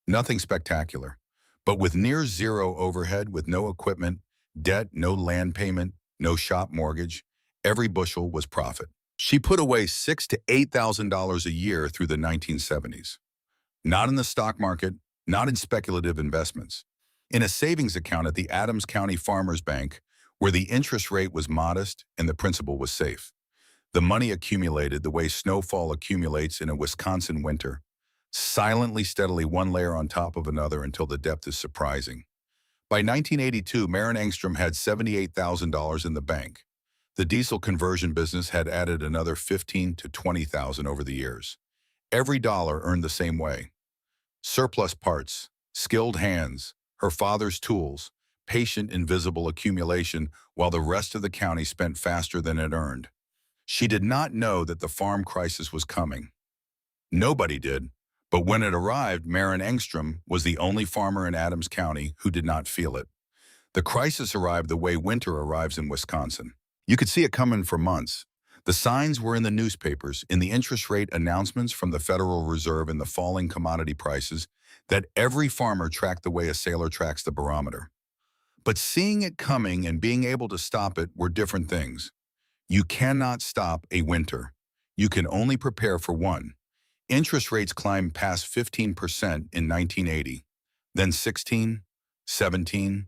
A: Nothing spectacular, but with near zero overhead, with no equipment, debt, no land payment, no shop mortgage, every bushel was profit. She put away $6,000 to $8,000 a year through the 1970s. Not in the stock market, not in speculative investments. In a savings account at the Adams County Farmers Bank, where the interest rate was modest and the principal was safe. The money accumulated the way snowfall accumulates in a Wisconsin winter, silently, steadily, one layer on top of another until the depth is surprising. By 1982, Marin Engstrom had $78,000 in the bank. The diesel conversion business had added another $15,000 to $20,000 over the years. Every dollar earned the same way. Surplus parts, skilled hands, her father's tools, patient, invisible accumulation, while the rest of the county spent faster than it earned. She did not know that the farm crisis was coming. Nobody did, but when it arrived, Marin Engstrom was the only farmer in Adams County who did not feel it. The crisis arrived the way winter arrives in Wisconsin. You could see it coming for months. The signs were in the newspapers, in the interest rate announcements from the Federal Reserve and the falling commodity prices, that every farmer tracked the way a sailor tracks the barometer. But seeing it coming and being able to stop it were different things. You cannot stop a winter. You can only prepare for one. Interest rates climbed past 15% in 1980, then 16, 17,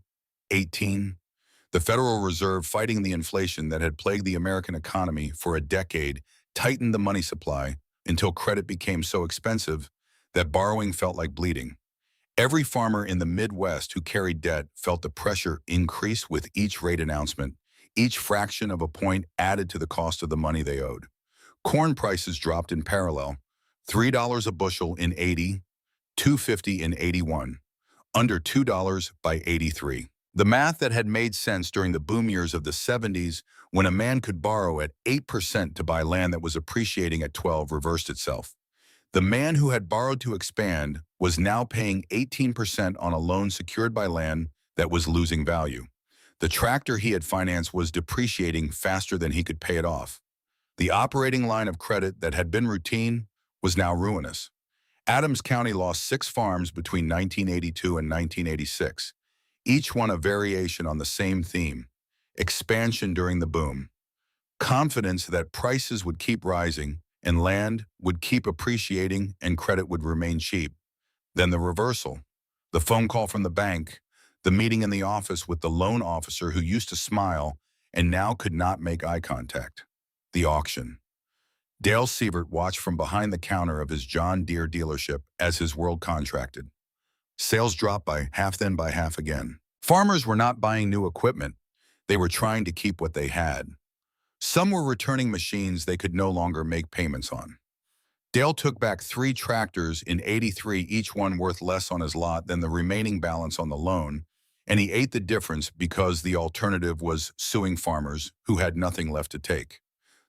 A: 18. The Federal Reserve, fighting the inflation that had plagued the American economy for a decade, tightened the money supply until credit became so expensive that borrowing felt like bleeding. Every farmer in the Midwest who carried debt felt the pressure increase with each rate announcement. Each fraction of a point added to the cost of the money they owed. Corn prices dropped in parallel, $3 a bushel in 80, $2.50 in 81, under $2 by 83. The math that had made sense during the boom years of the 70s, when a man could borrow at 8% to buy land that was appreciating at 12, reversed itself. The man who had borrowed to expand was now paying 18% on a loan secured by land that was losing value. The tractor he had financed was depreciating faster than he could pay it off. The operating line of credit that had been routine was now ruinous. Adams County lost 6 farms between 1982 and 1986, each one a variation on the same theme: expansion during the boom, confidence that prices would keep rising and land would keep appreciating and credit would remain cheap. Then the reversal, the phone call from the bank, the meeting in the office with the loan officer who used to smile and now could not make eye contact. The auction. Dale Sievert watched from behind the counter of his John Deere dealership as his world contracted. Sales dropped by half, then by half again. Farmers were not buying new equipment. They were trying to keep what they had. Some were returning machines they could no longer make payments on. Dale took back 3 tractors in 83, each one worth less on his lot than the remaining balance on the loan, and he ate the difference because the alternative was suing farmers who had nothing left to take.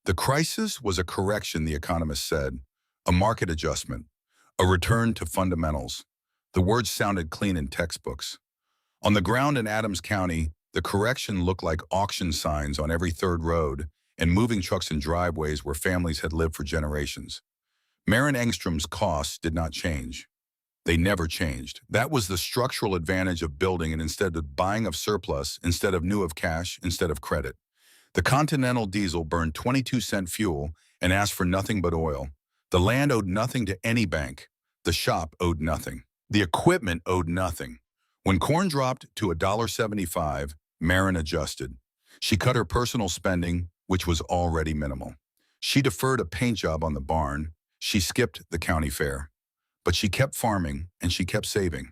A: The crisis was a correction, the economists said, a market adjustment, a return to fundamentals. The words sounded clean in textbooks. On the ground in Adams County, the correction looked like auction signs on every third road and moving trucks in driveways where families had lived for generations. Maren Engstrom's costs did not change. They never changed. That was the structural advantage of building, and instead of buying of surplus, instead of new of cash, instead of credit. The Continental diesel burned 22-cent fuel and asked for nothing but oil. The land owed nothing to any bank. The shop owed nothing. The equipment owed nothing. When corn dropped to $1.75, Maren adjusted. She cut her personal spending, which was already minimal. She deferred a paint job on the barn. She skipped the county fair. But she kept farming and she kept saving.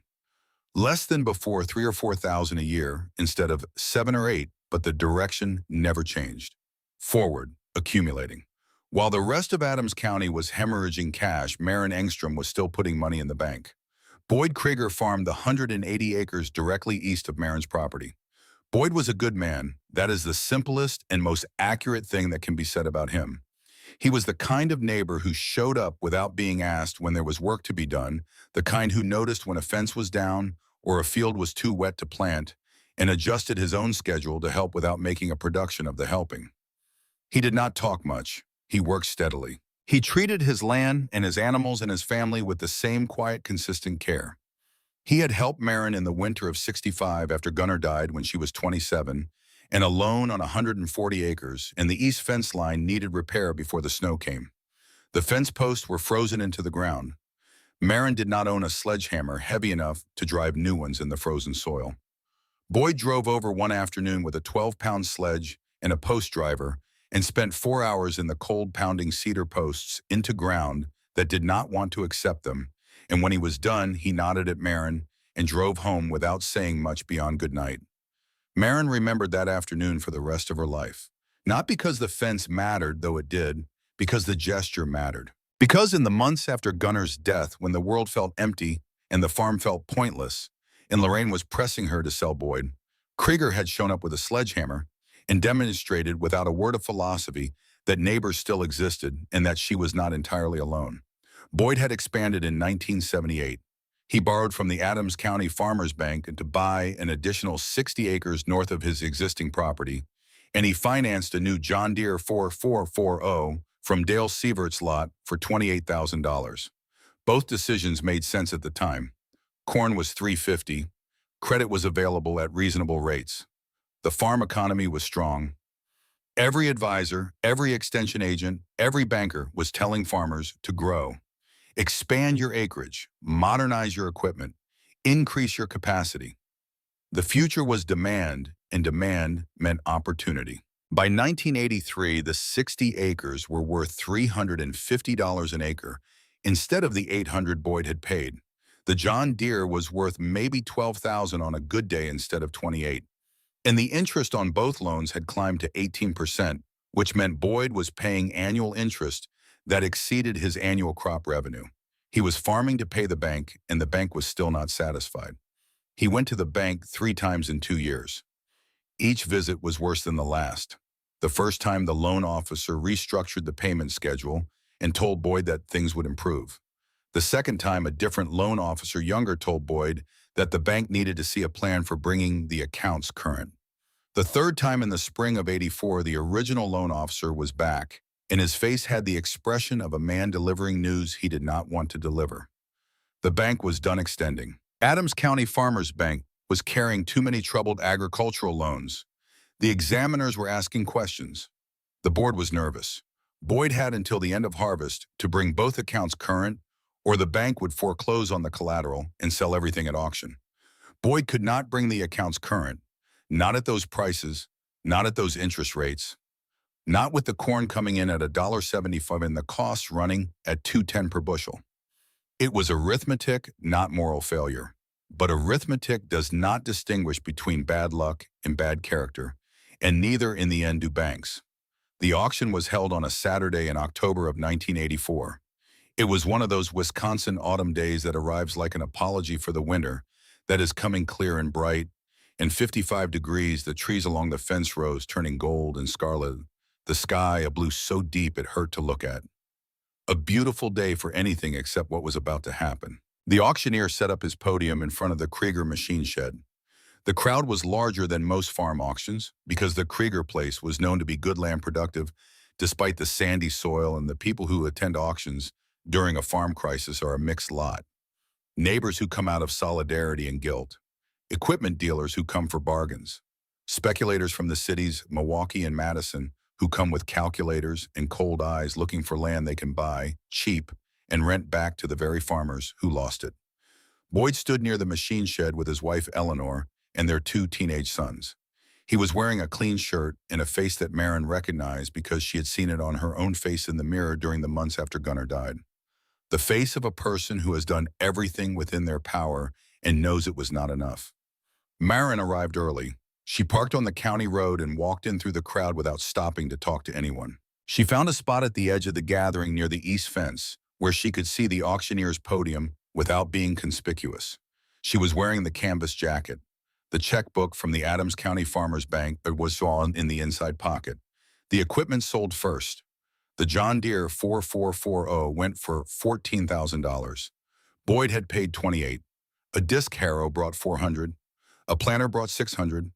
A: Less than before, 3 or 4,000 a year instead of 7 or 8, but the direction never changed. Forward, accumulating. While the rest of Adams County was hemorrhaging cash, Maren Engstrom was still putting money in the bank. Boyd Krieger farmed the 180 acres directly east of Maren's property. Boyd was a good man. That is the simplest and most accurate thing that can be said about him. He was the kind of neighbor who showed up without being asked when there was work to be done, the kind who noticed when a fence was down or a field was too wet to plant, and adjusted his own schedule to help without making a production of the helping. He did not talk much. He worked steadily. He treated his land and his animals and his family with the same quiet, consistent care. He had helped Maren in the winter of '65 after Gunnar died when she was 27, and alone on 140 acres, and the east fence line needed repair before the snow came. The fence posts were frozen into the ground. Maren did not own a sledgehammer heavy enough to drive new ones in the frozen soil. Boyd drove over one afternoon with a 12-pound sledge and a post driver and spent 4 hours in the cold, pounding cedar posts into ground that did not want to accept them, and when he was done, he nodded at Maren and drove home without saying much beyond good night. Maren remembered that afternoon for the rest of her life. Not because the fence mattered, though it did, because the gesture mattered. Because in the months after Gunnar's death, when the world felt empty and the farm felt pointless, and Lorraine was pressing her to sell Boyd, Krieger had shown up with a sledgehammer and demonstrated without a word of philosophy that neighbors still existed and that she was not entirely alone. Boyd had expanded in 1978. He borrowed from the Adams County Farmers Bank to buy an additional 60 acres north of his existing property, and he financed a new John Deere 4440 from Dale Sievert's lot for $28,000. Both decisions made sense at the time. Corn was $3.50. Credit was available at reasonable rates. The farm economy was strong. Every advisor, every extension agent, every banker was telling farmers to grow. Expand your acreage, modernize your equipment, increase your capacity. The future was demand, and demand meant opportunity. By 1983, the 60 acres were worth $350 an acre instead of the $800 Boyd had paid. The John Deere was worth maybe $12,000 on a good day instead of $28,000. And the interest on both loans had climbed to 18%, which meant Boyd was paying annual interest that exceeded his annual crop revenue. He was farming to pay the bank, and the bank was still not satisfied. He went to the bank 3 times in 2 years. Each visit was worse than the last. The first time, the loan officer restructured the payment schedule and told Boyd that things would improve. The second time, a different loan officer, younger, told Boyd that the bank needed to see a plan for bringing the accounts current. The third time, in the spring of '84, the original loan officer was back, and his face had the expression of a man delivering news he did not want to deliver. The bank was done extending. Adams County Farmers Bank was carrying too many troubled agricultural loans. The examiners were asking questions. The board was nervous. Boyd had until the end of harvest to bring both accounts current, or the bank would foreclose on the collateral and sell everything at auction. Boyd could not bring the accounts current, not at those prices, not at those interest rates, not with the corn coming in at $1.75 and the costs running at $2.10 per bushel. It was arithmetic, not moral failure. But arithmetic does not distinguish between bad luck and bad character, and neither in the end do banks. The auction was held on a Saturday in October of 1984. It was one of those Wisconsin autumn days that arrives like an apology for the winter that is coming clear and bright. In 55 degrees, the trees along the fence rows turning gold and scarlet, the sky a blue so deep it hurt to look at. A beautiful day for anything except what was about to happen. The auctioneer set up his podium in front of the Krieger machine shed. The crowd was larger than most farm auctions because the Krieger place was known to be good land productive despite the sandy soil, and the people who attend auctions during a farm crisis are a mixed lot. Neighbors who come out of solidarity and guilt. Equipment dealers who come for bargains. Speculators from the cities Milwaukee and Madison who come with calculators and cold eyes looking for land they can buy cheap and rent back to the very farmers who lost it. Boyd stood near the machine shed with his wife Eleanor and their 2 teenage sons. He was wearing a clean shirt and a face that Marin recognized because she had seen it on her own face in the mirror during the months after Gunnar died. The face of a person who has done everything within their power and knows it was not enough. Marin arrived early. She parked on the county road and walked in through the crowd without stopping to talk to anyone. She found a spot at the edge of the gathering near the east fence, where she could see the auctioneer's podium without being conspicuous. She was wearing the canvas jacket. The checkbook from the Adams County Farmers Bank was on in the inside pocket. The equipment sold first. The John Deere 4440 went for $14,000. Boyd had paid $28,000. A disc harrow brought $400. A planter brought $600.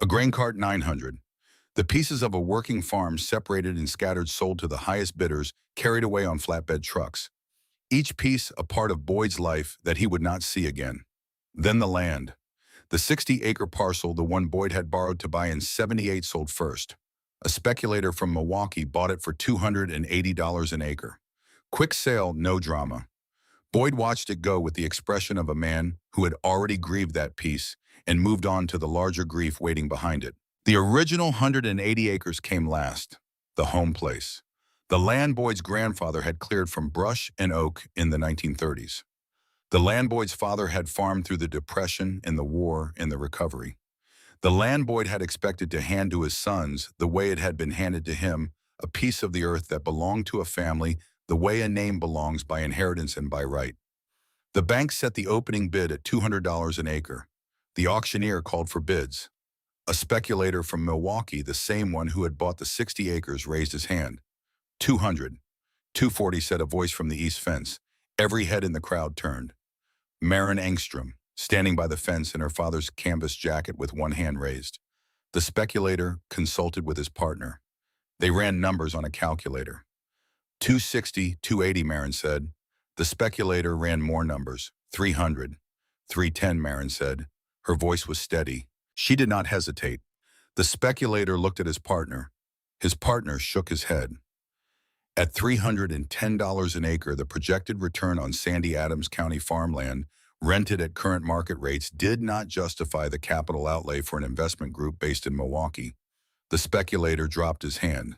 A: A grain cart $900. The pieces of a working farm separated and scattered sold to the highest bidders, carried away on flatbed trucks. Each piece a part of Boyd's life that he would not see again. Then the land. The 60-acre parcel, the one Boyd had borrowed to buy in '78, sold first. A speculator from Milwaukee bought it for $280 an acre. Quick sale, no drama. Boyd watched it go with the expression of a man who had already grieved that piece and moved on to the larger grief waiting behind it. The original 180 acres came last, the home place. The land Boyd's grandfather had cleared from brush and oak in the 1930s. The land Boyd's father had farmed through the Depression and the war and the recovery. The land Boyd had expected to hand to his sons the way it had been handed to him, a piece of the earth that belonged to a family the way a name belongs by inheritance and by right. The bank set the opening bid at $200 an acre. The auctioneer called for bids. A speculator from Milwaukee, the same one who had bought the 60 acres, raised his hand. $200. $240, said a voice from the east fence. Every head in the crowd turned. Marin Engstrom, standing by the fence in her father's canvas jacket with one hand raised. The speculator consulted with his partner. They ran numbers on a calculator. 260, 280, Marin said. The speculator ran more numbers. 300. 310, Marin said. Her voice was steady. She did not hesitate. The speculator looked at his partner. His partner shook his head. At $310 an acre, the projected return on Sandy Adams County farmland, rented at current market rates, did not justify the capital outlay for an investment group based in Milwaukee. The speculator dropped his hand.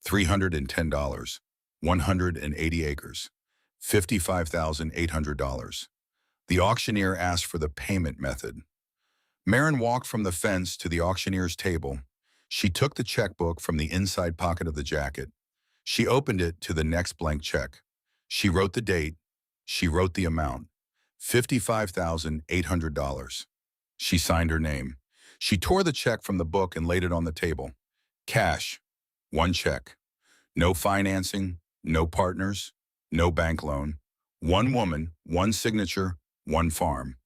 A: $310. 180 acres. $55,800. The auctioneer asked for the payment method. Marin walked from the fence to the auctioneer's table. She took the checkbook from the inside pocket of the jacket. She opened it to the next blank check. She wrote the date. She wrote the amount. $55,800. She signed her name. She tore the check from the book and laid it on the table. Cash. One check. No financing, no partners, no bank loan. One woman, one signature, one farm.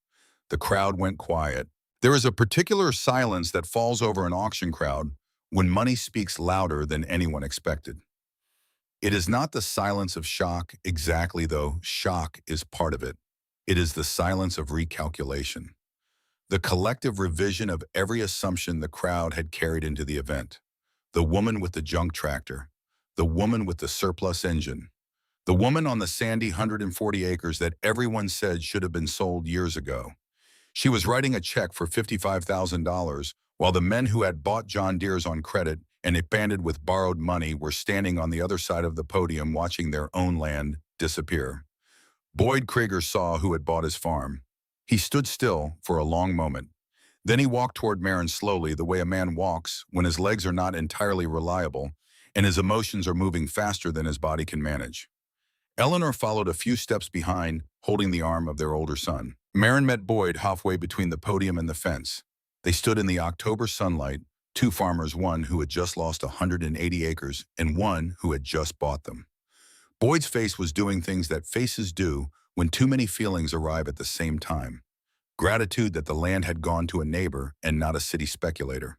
A: The crowd went quiet. There is a particular silence that falls over an auction crowd when money speaks louder than anyone expected. It is not the silence of shock exactly, though shock is part of it. It is the silence of recalculation. The collective revision of every assumption the crowd had carried into the event. The woman with the junk tractor. The woman with the surplus engine. The woman on the sandy 140 acres that everyone said should have been sold years ago. She was writing a check for $55,000 while the men who had bought John Deere's on credit and expanded with borrowed money were standing on the other side of the podium watching their own land disappear. Boyd Krieger saw who had bought his farm. He stood still for a long moment. Then he walked toward Marin slowly, the way a man walks when his legs are not entirely reliable and his emotions are moving faster than his body can manage. Eleanor followed a few steps behind, holding the arm of their older son. Marin met Boyd halfway between the podium and the fence. They stood in the October sunlight, two farmers, one who had just lost 180 acres and one who had just bought them. Boyd's face was doing things that faces do when too many feelings arrive at the same time. Gratitude that the land had gone to a neighbor and not a city speculator.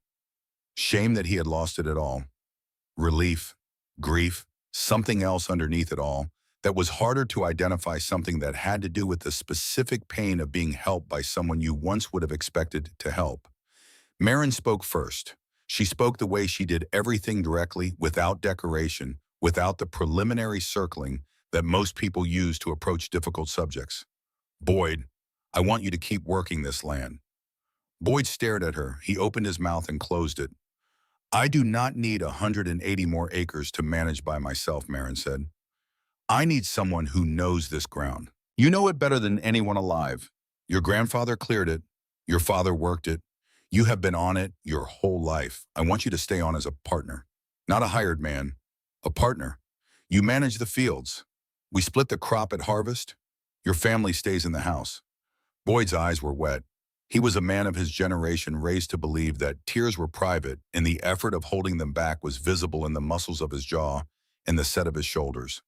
A: Shame that he had lost it at all. Relief, grief, something else underneath it all that was harder to identify, something that had to do with the specific pain of being helped by someone you once would have expected to help. Marin spoke first. She spoke the way she did everything, directly, without decoration, without the preliminary circling that most people use to approach difficult subjects. Boyd, I want you to keep working this land. Boyd stared at her. He opened his mouth and closed it. I do not need 180 more acres to manage by myself, Marin said. I need someone who knows this ground. You know it better than anyone alive. Your grandfather cleared it. Your father worked it. You have been on it your whole life. I want you to stay on as a partner, not a hired man, a partner. You manage the fields. We split the crop at harvest. Your family stays in the house. Boyd's eyes were wet. He was a man of his generation, raised to believe that tears were private and the effort of holding them back was visible in the muscles of his jaw and the set of his shoulders.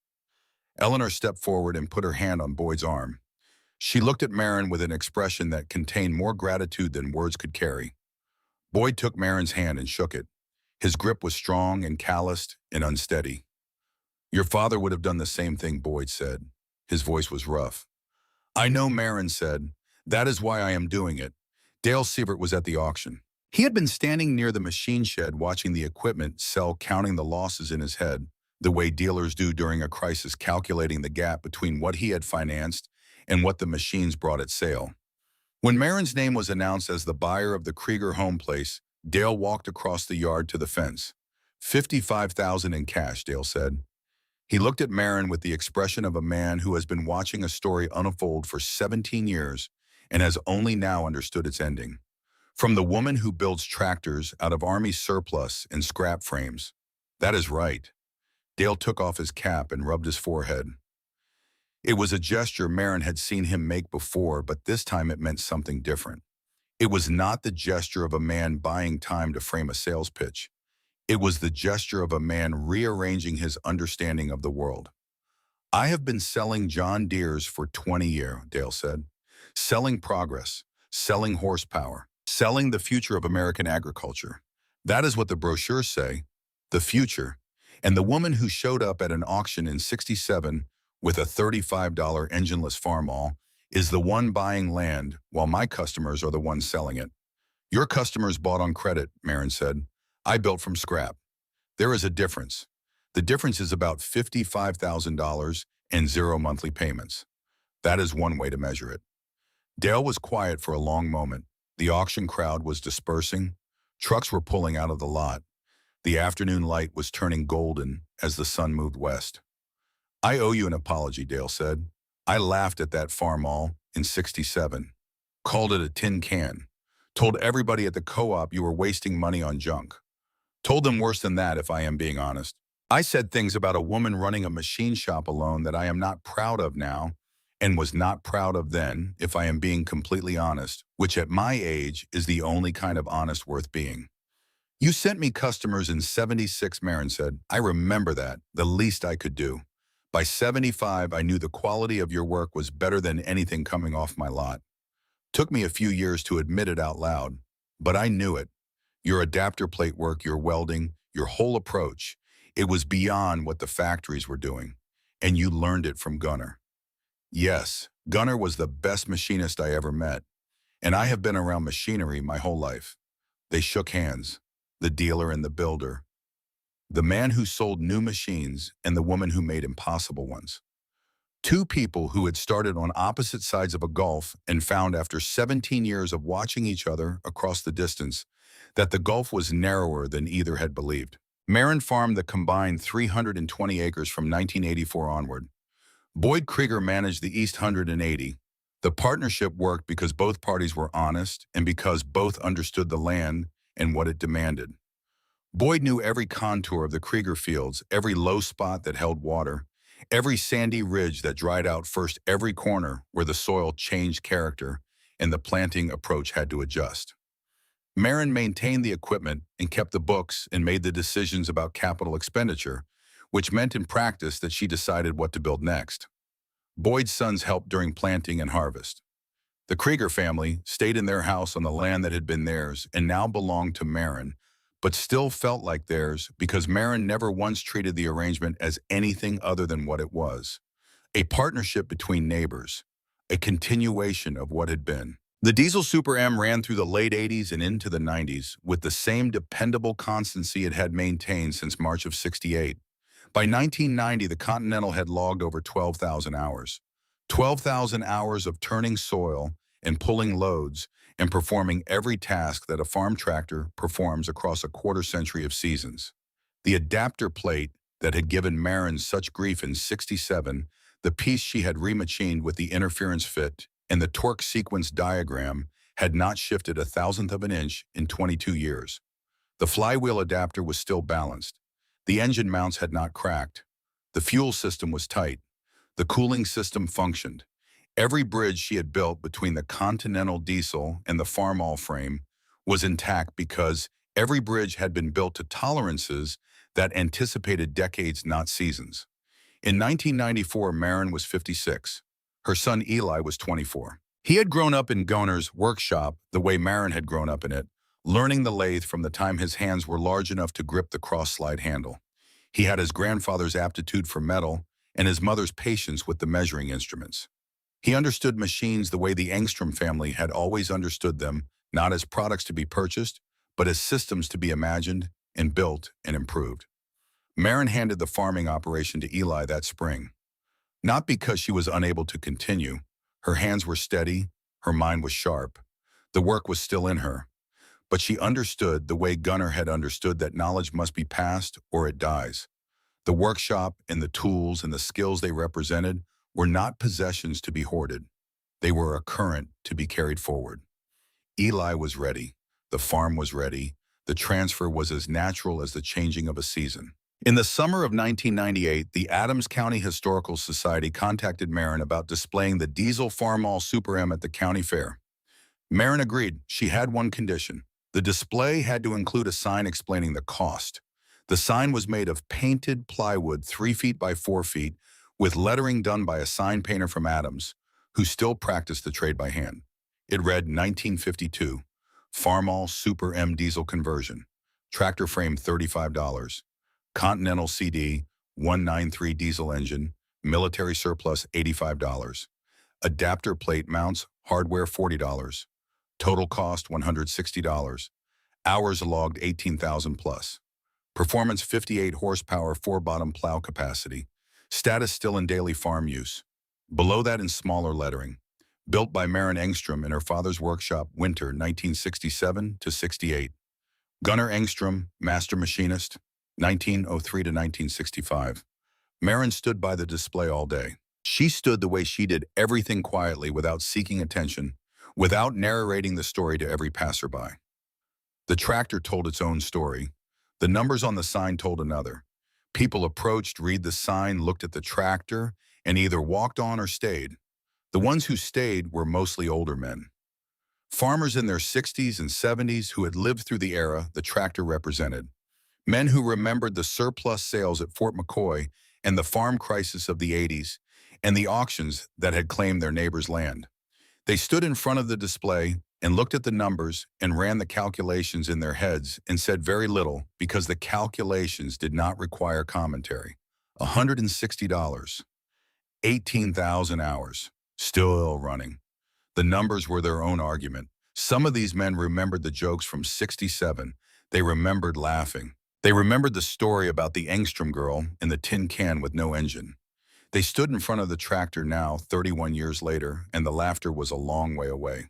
A: Eleanor stepped forward and put her hand on Boyd's arm. She looked at Marin with an expression that contained more gratitude than words could carry. Boyd took Marin's hand and shook it. His grip was strong and calloused and unsteady. Your father would have done the same thing, Boyd said. His voice was rough. I know, Marin said. That is why I am doing it. Dale Sievert was at the auction. He had been standing near the machine shed watching the equipment sell, counting the losses in his head, the way dealers do during a crisis, calculating the gap between what he had financed and what the machines brought at sale. When Marin's name was announced as the buyer of the Krieger home place, Dale walked across the yard to the fence. $55,000 in cash, Dale said. He looked at Marin with the expression of a man who has been watching a story unfold for 17 years and has only now understood its ending. From the woman who builds tractors out of Army surplus and scrap frames. That is right. Dale took off his cap and rubbed his forehead. It was a gesture Marin had seen him make before, but this time it meant something different. It was not the gesture of a man buying time to frame a sales pitch. It was the gesture of a man rearranging his understanding of the world. I have been selling John Deere's for 20 years, Dale said. Selling progress, selling horsepower, selling the future of American agriculture. That is what the brochures say, the future. And the woman who showed up at an auction in '67 with a $35 engineless farmall is the one buying land while my customers are the ones selling it. Your customers bought on credit, Marin said. I built from scrap. There is a difference. The difference is about $55,000 and zero monthly payments. That is one way to measure it. Dale was quiet for a long moment. The auction crowd was dispersing. Trucks were pulling out of the lot. The afternoon light was turning golden as the sun moved west. I owe you an apology, Dale said. I laughed at that farmall in '67, called it a tin can, told everybody at the co-op you were wasting money on junk. Told them worse than that, if I am being honest. I said things about a woman running a machine shop alone that I am not proud of now and was not proud of then, if I am being completely honest, which at my age is the only kind of honest worth being. You sent me customers in '76, Marin said. I remember that, the least I could do. By '75, I knew the quality of your work was better than anything coming off my lot. Took me a few years to admit it out loud, but I knew it. Your adapter plate work, your welding, your whole approach, it was beyond what the factories were doing, and you learned it from Gunnar. Yes, Gunnar was the best machinist I ever met, and I have been around machinery my whole life. They shook hands, the dealer and the builder, the man who sold new machines and the woman who made impossible ones. Two people who had started on opposite sides of a gulf and found after 17 years of watching each other across the distance that the gulf was narrower than either had believed. Marin farmed the combined 320 acres from 1984 onward. Boyd Krieger managed the East 180. The partnership worked because both parties were honest and because both understood the land and what it demanded. Boyd knew every contour of the Krieger fields, every low spot that held water, every sandy ridge that dried out first, every corner where the soil changed character and the planting approach had to adjust. Marin maintained the equipment and kept the books and made the decisions about capital expenditure, which meant in practice that she decided what to build next. Boyd's sons helped during planting and harvest. The Krieger family stayed in their house on the land that had been theirs and now belonged to Marin, but still felt like theirs because Marin never once treated the arrangement as anything other than what it was: a partnership between neighbors, a continuation of what had been. The Diesel Super M ran through the late '80s and into the '90s with the same dependable constancy it had maintained since March of '68. By 1990, the Continental had logged over 12,000 hours. 12,000 hours of turning soil and pulling loads and performing every task that a farm tractor performs across a quarter-century of seasons. The adapter plate that had given Marin such grief in '67, the piece she had remachined with the interference fit, and the torque sequence diagram had not shifted a thousandth of an inch in 22 years. The flywheel adapter was still balanced. The engine mounts had not cracked. The fuel system was tight. The cooling system functioned. Every bridge she had built between the Continental diesel and the farmall frame was intact because every bridge had been built to tolerances that anticipated decades, not seasons. In 1994, Marin was 56. Her son Eli was 24. He had grown up in Gunnar's workshop the way Marin had grown up in it, learning the lathe from the time his hands were large enough to grip the cross-slide handle. He had his grandfather's aptitude for metal and his mother's patience with the measuring instruments. He understood machines the way the Engstrom family had always understood them, not as products to be purchased, but as systems to be imagined and built and improved. Marin handed the farming operation to Eli that spring. Not because she was unable to continue. Her hands were steady, her mind was sharp. The work was still in her. But she understood the way Gunnar had understood that knowledge must be passed or it dies. The workshop and the tools and the skills they represented were not possessions to be hoarded. They were a current to be carried forward. Eli was ready. The farm was ready. The transfer was as natural as the changing of a season. In the summer of 1998, the Adams County Historical Society contacted Marin about displaying the diesel farmall Super M at the county fair. Marin agreed. She had one condition. The display had to include a sign explaining the cost. The sign was made of painted plywood 3 feet by 4 feet with lettering done by a sign painter from Adams, who still practiced the trade by hand. It read 1952, Farmall Super M diesel conversion. Tractor frame $35. Continental CD 193 diesel engine, military surplus $85. Adapter plate mounts, hardware $40. Total cost $160. Hours logged 18,000 plus. Performance 58 horsepower, 4-bottom plow capacity. Status still in daily farm use. Below that in smaller lettering. Built by Maren Engstrom in her father's workshop, winter 1967 to 68. Gunnar Engstrom, master machinist, 1903 to 1965. Maren stood by the display all day. She stood the way she did everything quietly without seeking attention, without narrating the story to every passerby. The tractor told its own story. The numbers on the sign told another. People approached, read the sign, looked at the tractor, and either walked on or stayed. The ones who stayed were mostly older men. Farmers in their 60s and 70s who had lived through the era the tractor represented. Men who remembered the surplus sales at Fort McCoy and the farm crisis of the 80s and the auctions that had claimed their neighbors' land. They stood in front of the display and looked at the numbers and ran the calculations in their heads and said very little because the calculations did not require commentary. $160, 18,000 hours, still running. The numbers were their own argument. Some of these men remembered the jokes from '67. They remembered laughing. They remembered the story about the Engstrom girl in the tin can with no engine. They stood in front of the tractor now, 31 years later, and the laughter was a long way away.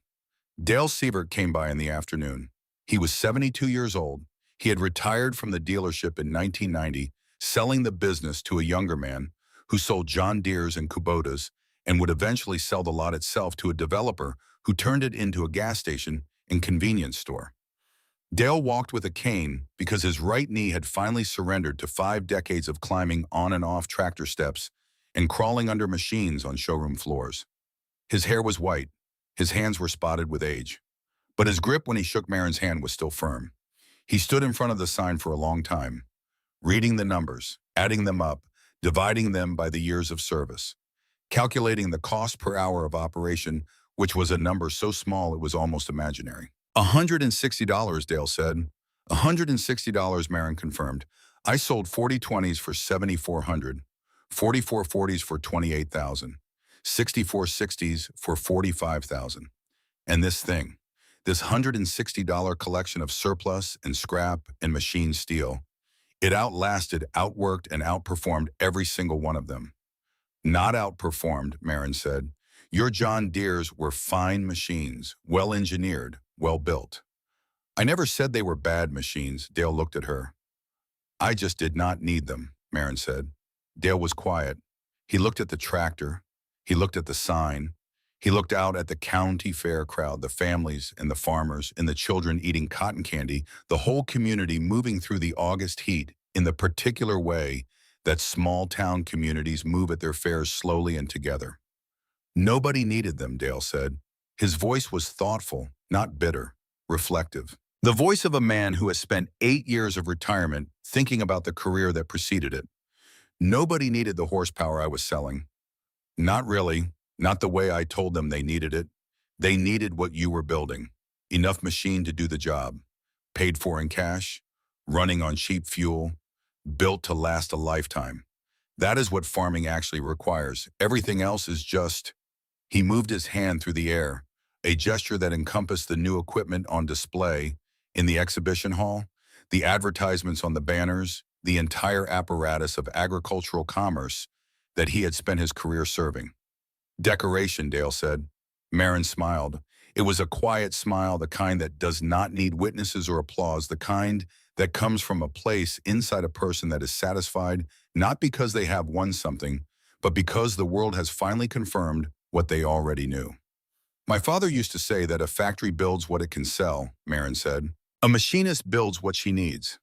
A: Dale Sievert came by in the afternoon. He was 72 years old. He had retired from the dealership in 1990, selling the business to a younger man who sold John Deeres and Kubotas and would eventually sell the lot itself to a developer who turned it into a gas station and convenience store. Dale walked with a cane because his right knee had finally surrendered to 5 decades of climbing on and off tractor steps and crawling under machines on showroom floors. His hair was white. His hands were spotted with age. But his grip when he shook Maren's hand was still firm. He stood in front of the sign for a long time, reading the numbers, adding them up, dividing them by the years of service, calculating the cost per hour of operation, which was a number so small it was almost imaginary. $160, Dale said. $160, Maren confirmed. I sold 40 20s for $7,400, 44 40s for $28,000, 64 60s for $45,000. And this thing, this $160 collection of surplus and scrap and machine steel, it outlasted, outworked, and outperformed every single one of them. Not outperformed, Maren said. Your John Deeres were fine machines, well-engineered, well-built. I never said they were bad machines, Dale looked at her. I just did not need them, Maren said. Dale was quiet. He looked at the tractor. He looked at the sign. He looked out at the county fair crowd, the families and the farmers and the children eating cotton candy, the whole community moving through the August heat in the particular way that small-town communities move at their fairs slowly and together. Nobody needed them, Dale said. His voice was thoughtful, not bitter, reflective. The voice of a man who has spent 8 years of retirement thinking about the career that preceded it. Nobody needed the horsepower I was selling. Not really, not the way I told them they needed it. They needed what you were building. Enough machine to do the job. Paid for in cash, running on cheap fuel, built to last a lifetime. That is what farming actually requires. Everything else is just... He moved his hand through the air, a gesture that encompassed the new equipment on display in the exhibition hall, the advertisements on the banners, the entire apparatus of agricultural commerce that he had spent his career serving. Decoration, Dale said. Maren smiled. It was a quiet smile, the kind that does not need witnesses or applause, the kind that comes from a place inside a person that is satisfied, not because they have won something, but because the world has finally confirmed what they already knew. My father used to say that a factory builds what it can sell, Maren said. A machinist builds what she needs.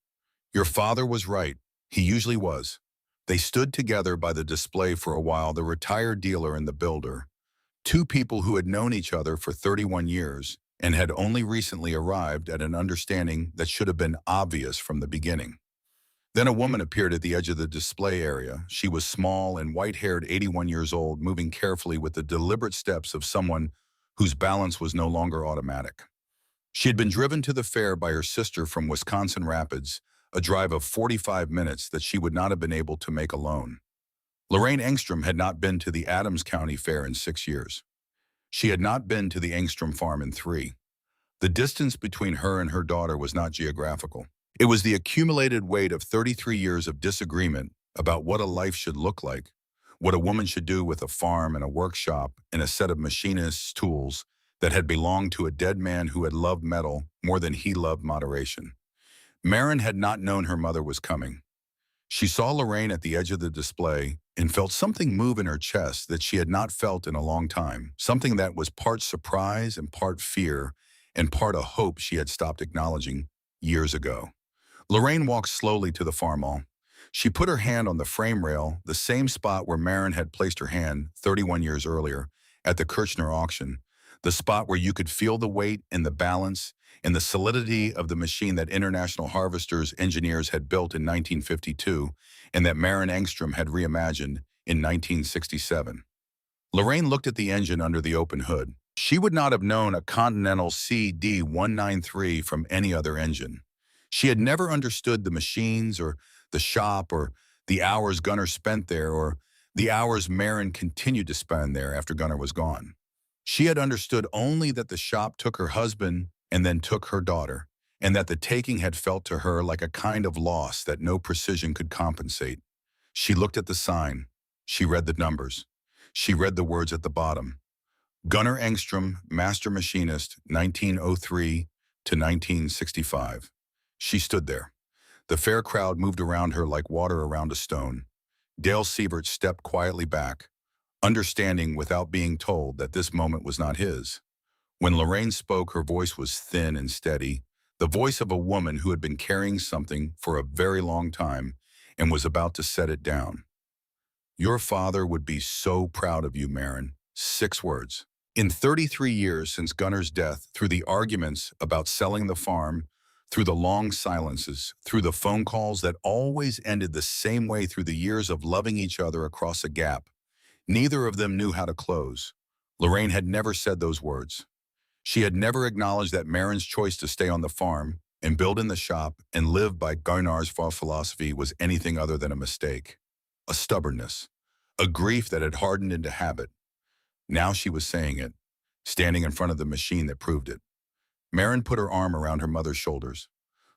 A: Your father was right. He usually was. They stood together by the display for a while, the retired dealer and the builder, two people who had known each other for 31 years and had only recently arrived at an understanding that should have been obvious from the beginning. Then a woman appeared at the edge of the display area. She was small and white-haired, 81 years old, moving carefully with the deliberate steps of someone whose balance was no longer automatic. She had been driven to the fair by her sister from Wisconsin Rapids, a drive of 45 minutes that she would not have been able to make alone. Lorraine Engstrom had not been to the Adams County Fair in 6 years. She had not been to the Engstrom farm in 3. The distance between her and her daughter was not geographical. It was the accumulated weight of 33 years of disagreement about what a life should look like, what a woman should do with a farm and a workshop and a set of machinist's tools that had belonged to a dead man who had loved metal more than he loved moderation. Marin had not known her mother was coming. She saw Lorraine at the edge of the display and felt something move in her chest that she had not felt in a long time, something that was part surprise and part fear and part a hope she had stopped acknowledging years ago. Lorraine walked slowly to the farm hall. She put her hand on the frame rail, the same spot where Marin had placed her hand 31 years earlier at the Kirchner auction, the spot where you could feel the weight and the balance and the solidity of the machine that International Harvester's engineers had built in 1952 and that Marin Engstrom had reimagined in 1967. Lorraine looked at the engine under the open hood. She would not have known a Continental CD193 from any other engine. She had never understood the machines or the shop or the hours Gunnar spent there or the hours Marin continued to spend there after Gunnar was gone. She had understood only that the shop took her husband and then took her daughter, and that the taking had felt to her like a kind of loss that no precision could compensate. She looked at the sign. She read the numbers. She read the words at the bottom. Gunnar Engstrom, Master Machinist, 1903 to 1965. She stood there. The fair crowd moved around her like water around a stone. Dale Sievert stepped quietly back, understanding without being told that this moment was not his. When Lorraine spoke, her voice was thin and steady, the voice of a woman who had been carrying something for a very long time and was about to set it down. Your father would be so proud of you, Marin. 6 words. In 33 years since Gunnar's death, through the arguments about selling the farm, through the long silences, through the phone calls that always ended the same way, through the years of loving each other across a gap, neither of them knew how to close. Lorraine had never said those words. She had never acknowledged that Marin's choice to stay on the farm and build in the shop and live by Gunnar's philosophy was anything other than a mistake, a stubbornness, a grief that had hardened into habit. Now she was saying it, standing in front of the machine that proved it. Marin put her arm around her mother's shoulders.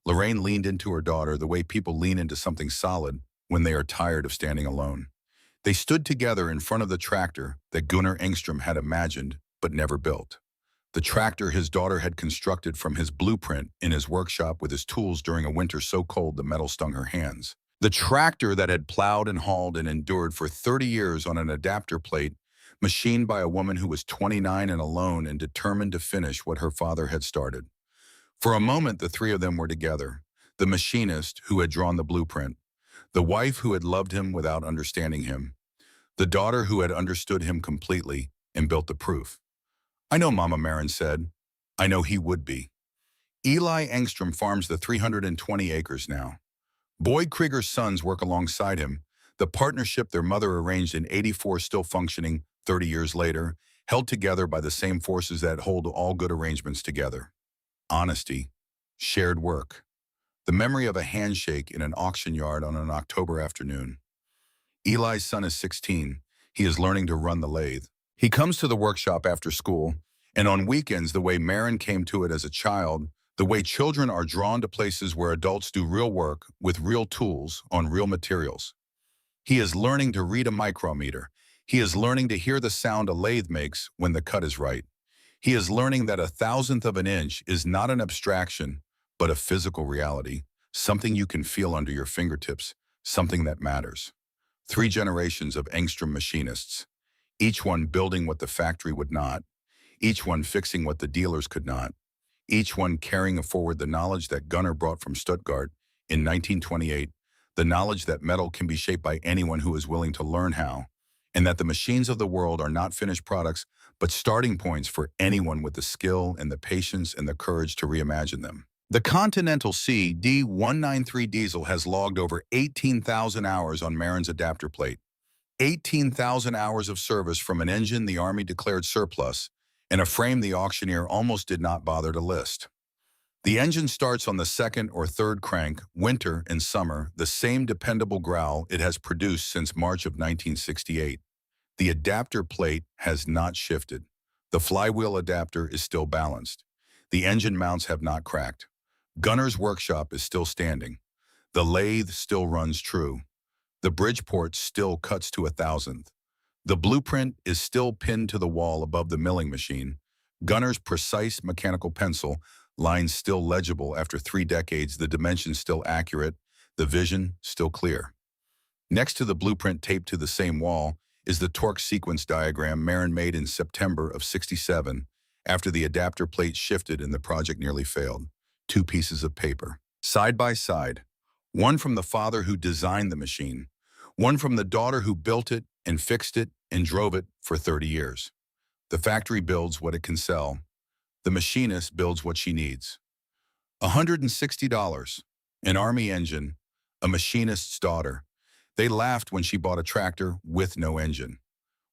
A: Lorraine leaned into her daughter the way people lean into something solid when they are tired of standing alone. They stood together in front of the tractor that Gunnar Engstrom had imagined but never built. The tractor his daughter had constructed from his blueprint in his workshop with his tools during a winter so cold the metal stung her hands. The tractor that had plowed and hauled and endured for 30 years on an adapter plate, machined by a woman who was 29 and alone and determined to finish what her father had started. For a moment, the 3 of them were together. The machinist who had drawn the blueprint, the wife who had loved him without understanding him, the daughter who had understood him completely and built the proof. I know, Mama, Marin said. I know he would be. Eli Engstrom farms the 320 acres now. Boyd Krieger's sons work alongside him. The partnership their mother arranged in '84 still functioning 30 years later, held together by the same forces that hold all good arrangements together. Honesty, shared work, the memory of a handshake in an auction yard on an October afternoon. Eli's son is 16. He is learning to run the lathe. He comes to the workshop after school, and on weekends, the way Marin came to it as a child, the way children are drawn to places where adults do real work with real tools on real materials. He is learning to read a micrometer. He is learning to hear the sound a lathe makes when the cut is right. He is learning that 1,000th of an inch is not an abstraction, but a physical reality, something you can feel under your fingertips, something that matters. 3 generations of Engstrom machinists, each one building what the factory would not, each one fixing what the dealers could not, each one carrying forward the knowledge that Gunnar brought from Stuttgart in 1928, the knowledge that metal can be shaped by anyone who is willing to learn how, and that the machines of the world are not finished products, but starting points for anyone with the skill and the patience and the courage to reimagine them. The Continental CD193 diesel has logged over 18,000 hours on Marin's adapter plate, 18,000 hours of service from an engine the Army declared surplus, and a frame the auctioneer almost did not bother to list. The engine starts on the second or third crank, winter and summer, the same dependable growl it has produced since March of 1968. The adapter plate has not shifted. The flywheel adapter is still balanced. The engine mounts have not cracked. Gunner's workshop is still standing. The lathe still runs true. The Bridgeport still cuts to 1,000th. The blueprint is still pinned to the wall above the milling machine. Gunner's precise mechanical pencil, lines still legible after 3 decades, the dimensions still accurate, the vision still clear. Next to the blueprint taped to the same wall is the torque sequence diagram Marin made in September of '67 after the adapter plate shifted and the project nearly failed. 2 pieces of paper, side by side, one from the father who designed the machine, one from the daughter who built it and fixed it and drove it for 30 years. The factory builds what it can sell. The machinist builds what she needs. $160, an Army engine, a machinist's daughter. They laughed when she bought a tractor with no engine.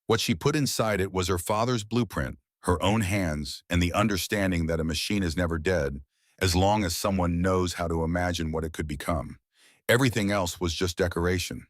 A: What she put inside it was her father's blueprint, her own hands, and the understanding that a machine is never dead as long as someone knows how to imagine what it could become. Everything else was just decoration.